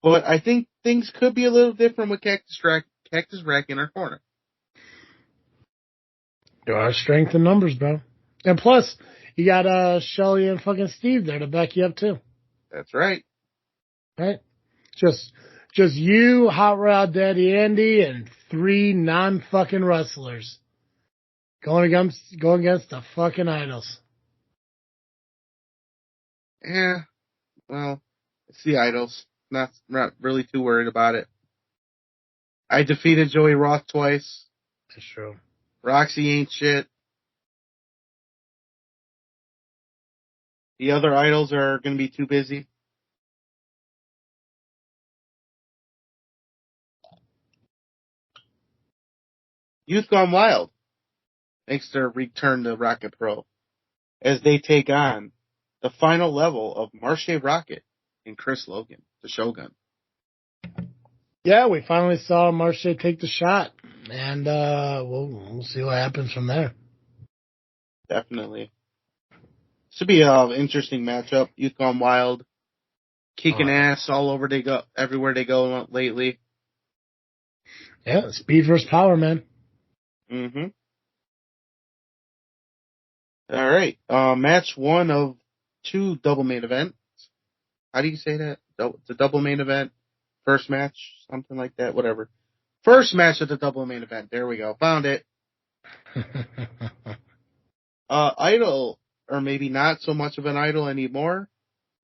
S3: But I think things could be a little different with Cactus Rack in our corner.
S2: There are strength in numbers, bro. And plus, you got Shelly and fucking Steve there to back you up, too.
S3: That's right.
S2: Right? Just you, Hot Rod Daddy Andy, and 3 non-fucking wrestlers. Going against the fucking idols.
S3: Yeah. Well, it's the idols. Not really too worried about it. I defeated Joey Roth twice.
S2: That's true.
S3: Roxy ain't shit. The other idols are going to be too busy. Youth Gone Wild makes their return to Rocket Pro as they take on the final level of Marche Rocket and Chris Logan, the Shogun.
S2: Yeah, we finally saw Marche take the shot, and we'll see what happens from there.
S3: Definitely. Should be an interesting matchup. Youth Gone Wild, kicking ass all over they go, everywhere they go lately.
S2: Yeah, speed versus power, man.
S3: Mm-hmm. All right. Match 1 of 2 double main events. How do you say that? It's a double main event. First match, something like that, whatever. First match of the double main event. There we go. Found it. Idol, or maybe not so much of an idol anymore.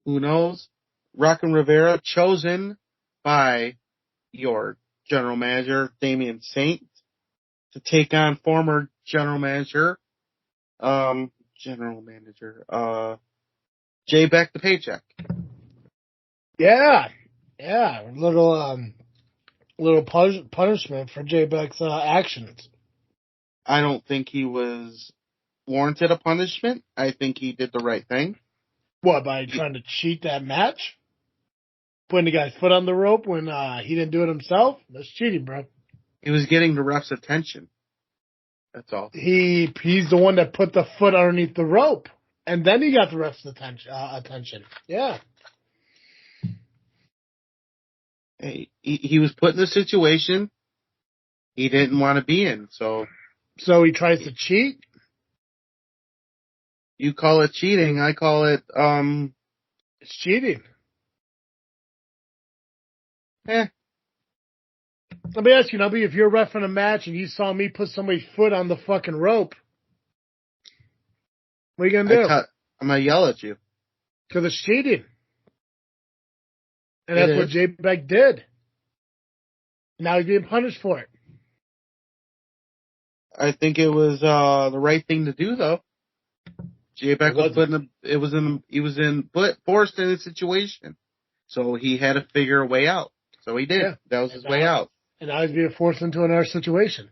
S3: Who knows? Rockin' Rivera, chosen by your general manager, Damian Saint, to take on former general manager, Jay Beck the Paycheck.
S2: Yeah. Little punishment for Jay Beck's actions.
S3: I don't think he was warranted a punishment. I think he did the right thing.
S2: What, by trying to cheat that match? Putting the guy's foot on the rope when he didn't do it himself? That's cheating, bro.
S3: He was getting the ref's attention. That's all.
S2: He's the one that put the foot underneath the rope, and then he got the ref's attention. Yeah.
S3: Hey, he was put in a situation he didn't want to be in, so
S2: he tries to cheat?
S3: You call it cheating, I call it,
S2: It's cheating. Let me ask you, Nubby, if you're ref in a match and you saw me put somebody's foot on the fucking rope, what are you going to do?
S3: I'm going to yell at you.
S2: Because it's cheating. And that's what Jay Beck did. Now he's being punished for it.
S3: I think it was the right thing to do, though. Jay Beck was forced in a situation, so he had to figure a way out. So he did. Yeah. That was his way out.
S2: And now he's being forced into another situation.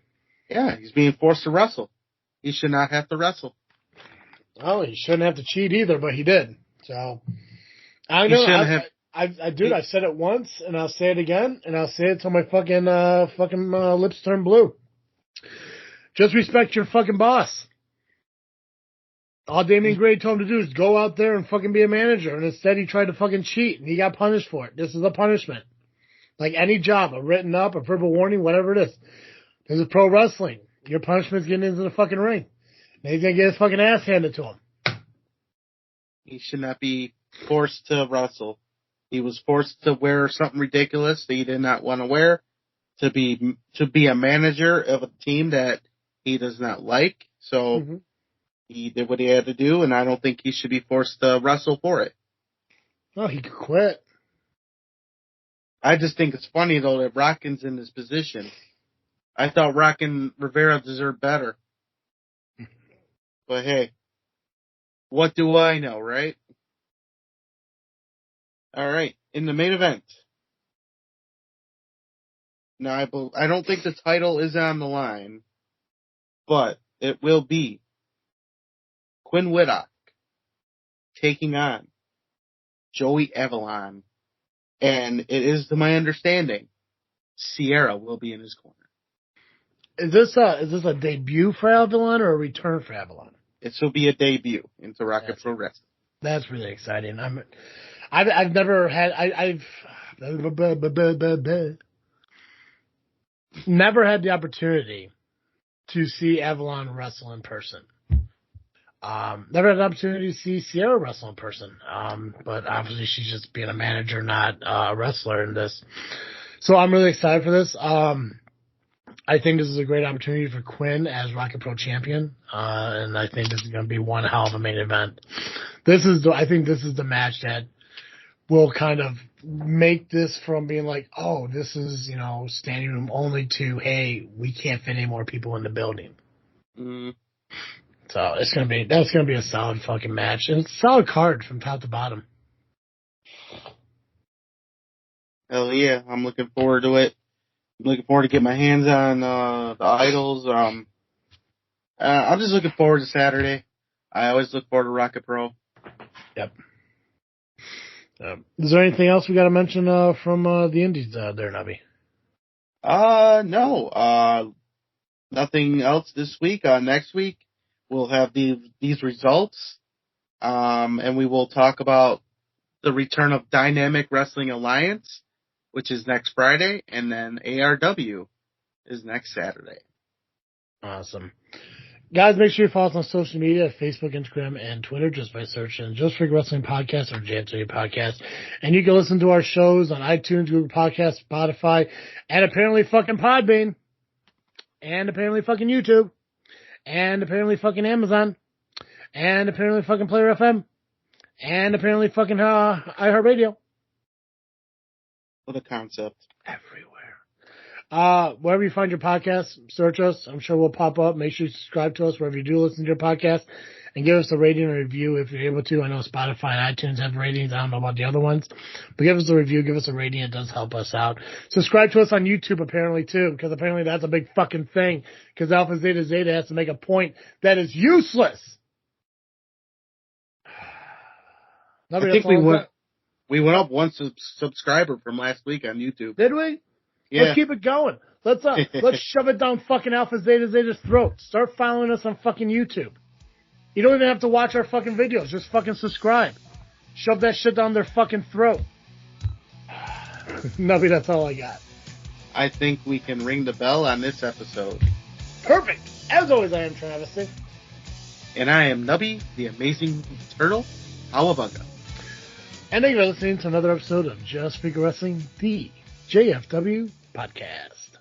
S3: Yeah, he's being forced to wrestle. He should not have to wrestle.
S2: Oh, he shouldn't have to cheat either, but he did. So I know. I've said it once, and I'll say it again, and I'll say it till my fucking lips turn blue. Just respect your fucking boss. All Damian Gray told him to do is go out there and fucking be a manager, and instead he tried to fucking cheat, and he got punished for it. This is a punishment. Like any job, a written up, a verbal warning, whatever it is. This is pro wrestling. Your punishment's getting into the fucking ring. And he's gonna get his fucking ass handed to him.
S3: He should not be forced to wrestle. He was forced to wear something ridiculous that he did not want to wear, to be a manager of a team that he does not like. So he did what he had to do, and I don't think he should be forced to wrestle for it.
S2: No, he could quit.
S3: I just think it's funny, though, that Rockin's in this position. I thought Rockin' Rivera deserved better. But hey, what do I know, right? All right, in the main event. Now, I don't think the title is on the line, but it will be Quinn Whittock taking on Joey Avalon. And it is, to my understanding, Sierra will be in his corner.
S2: Is this a debut for Avalon or a return for Avalon?
S3: This will be a debut into Rocket Pro Wrestling.
S2: That's really exciting. I've never had never had the opportunity to see Avalon wrestle in person. Never had an opportunity to see Sierra wrestle in person. But obviously she's just being a manager, not a wrestler in this. So I'm really excited for this. I think this is a great opportunity for Quinn as Rocket Pro champion. And I think this is going to be one hell of a main event. I think this is the match that will kind of make this from being like, oh, this is, standing room only to, hey, we can't fit any more people in the building. So that's gonna be a solid fucking match, and it's a solid card from top to bottom.
S3: Hell yeah, I'm looking forward to it. I'm looking forward to get my hands on the idols. I'm just looking forward to Saturday. I always look forward to Rocket Pro.
S2: Yep. Is there anything else we got to mention from the indies there, Nubby?
S3: No. Nothing else this week. Next week we'll have these results, and we will talk about the return of Dynamic Wrestling Alliance, which is next Friday, and then ARW is next Saturday.
S2: Awesome. Guys, make sure you follow us on social media, Facebook, Instagram, and Twitter, just by searching Just Freak Wrestling Podcast or JFW Podcast. And you can listen to our shows on iTunes, Google Podcasts, Spotify, and apparently fucking Podbean, and apparently fucking YouTube, and apparently fucking Amazon, and apparently fucking Player FM, and apparently fucking iHeartRadio.
S3: What a concept.
S2: Everywhere. Wherever you find your podcast, search us. I'm sure we'll pop up. Make sure you subscribe to us wherever you do listen to your podcast, and give us a rating or review if you're able to. I know Spotify and iTunes have ratings. I don't know about the other ones, but give us a review, give us a rating. It does help us out. Subscribe to us on YouTube apparently too, because apparently that's a big fucking thing, because Alpha Zeta Zeta has to make a point that is useless.
S3: I think we went up one subscriber from last week on YouTube.
S2: Did we?
S3: Yeah.
S2: Let's keep it going. Let's shove it down fucking Alpha Zeta Zeta's throat. Start following us on fucking YouTube. You don't even have to watch our fucking videos. Just fucking subscribe. Shove that shit down their fucking throat. Nubby, that's all I got.
S3: I think we can ring the bell on this episode.
S2: Perfect. As always, I am Travis.
S3: And I am Nubby, the amazing turtle. Cowabunga.
S2: And thank you for listening to another episode of Just Freak Wrestling, the JFW Podcast.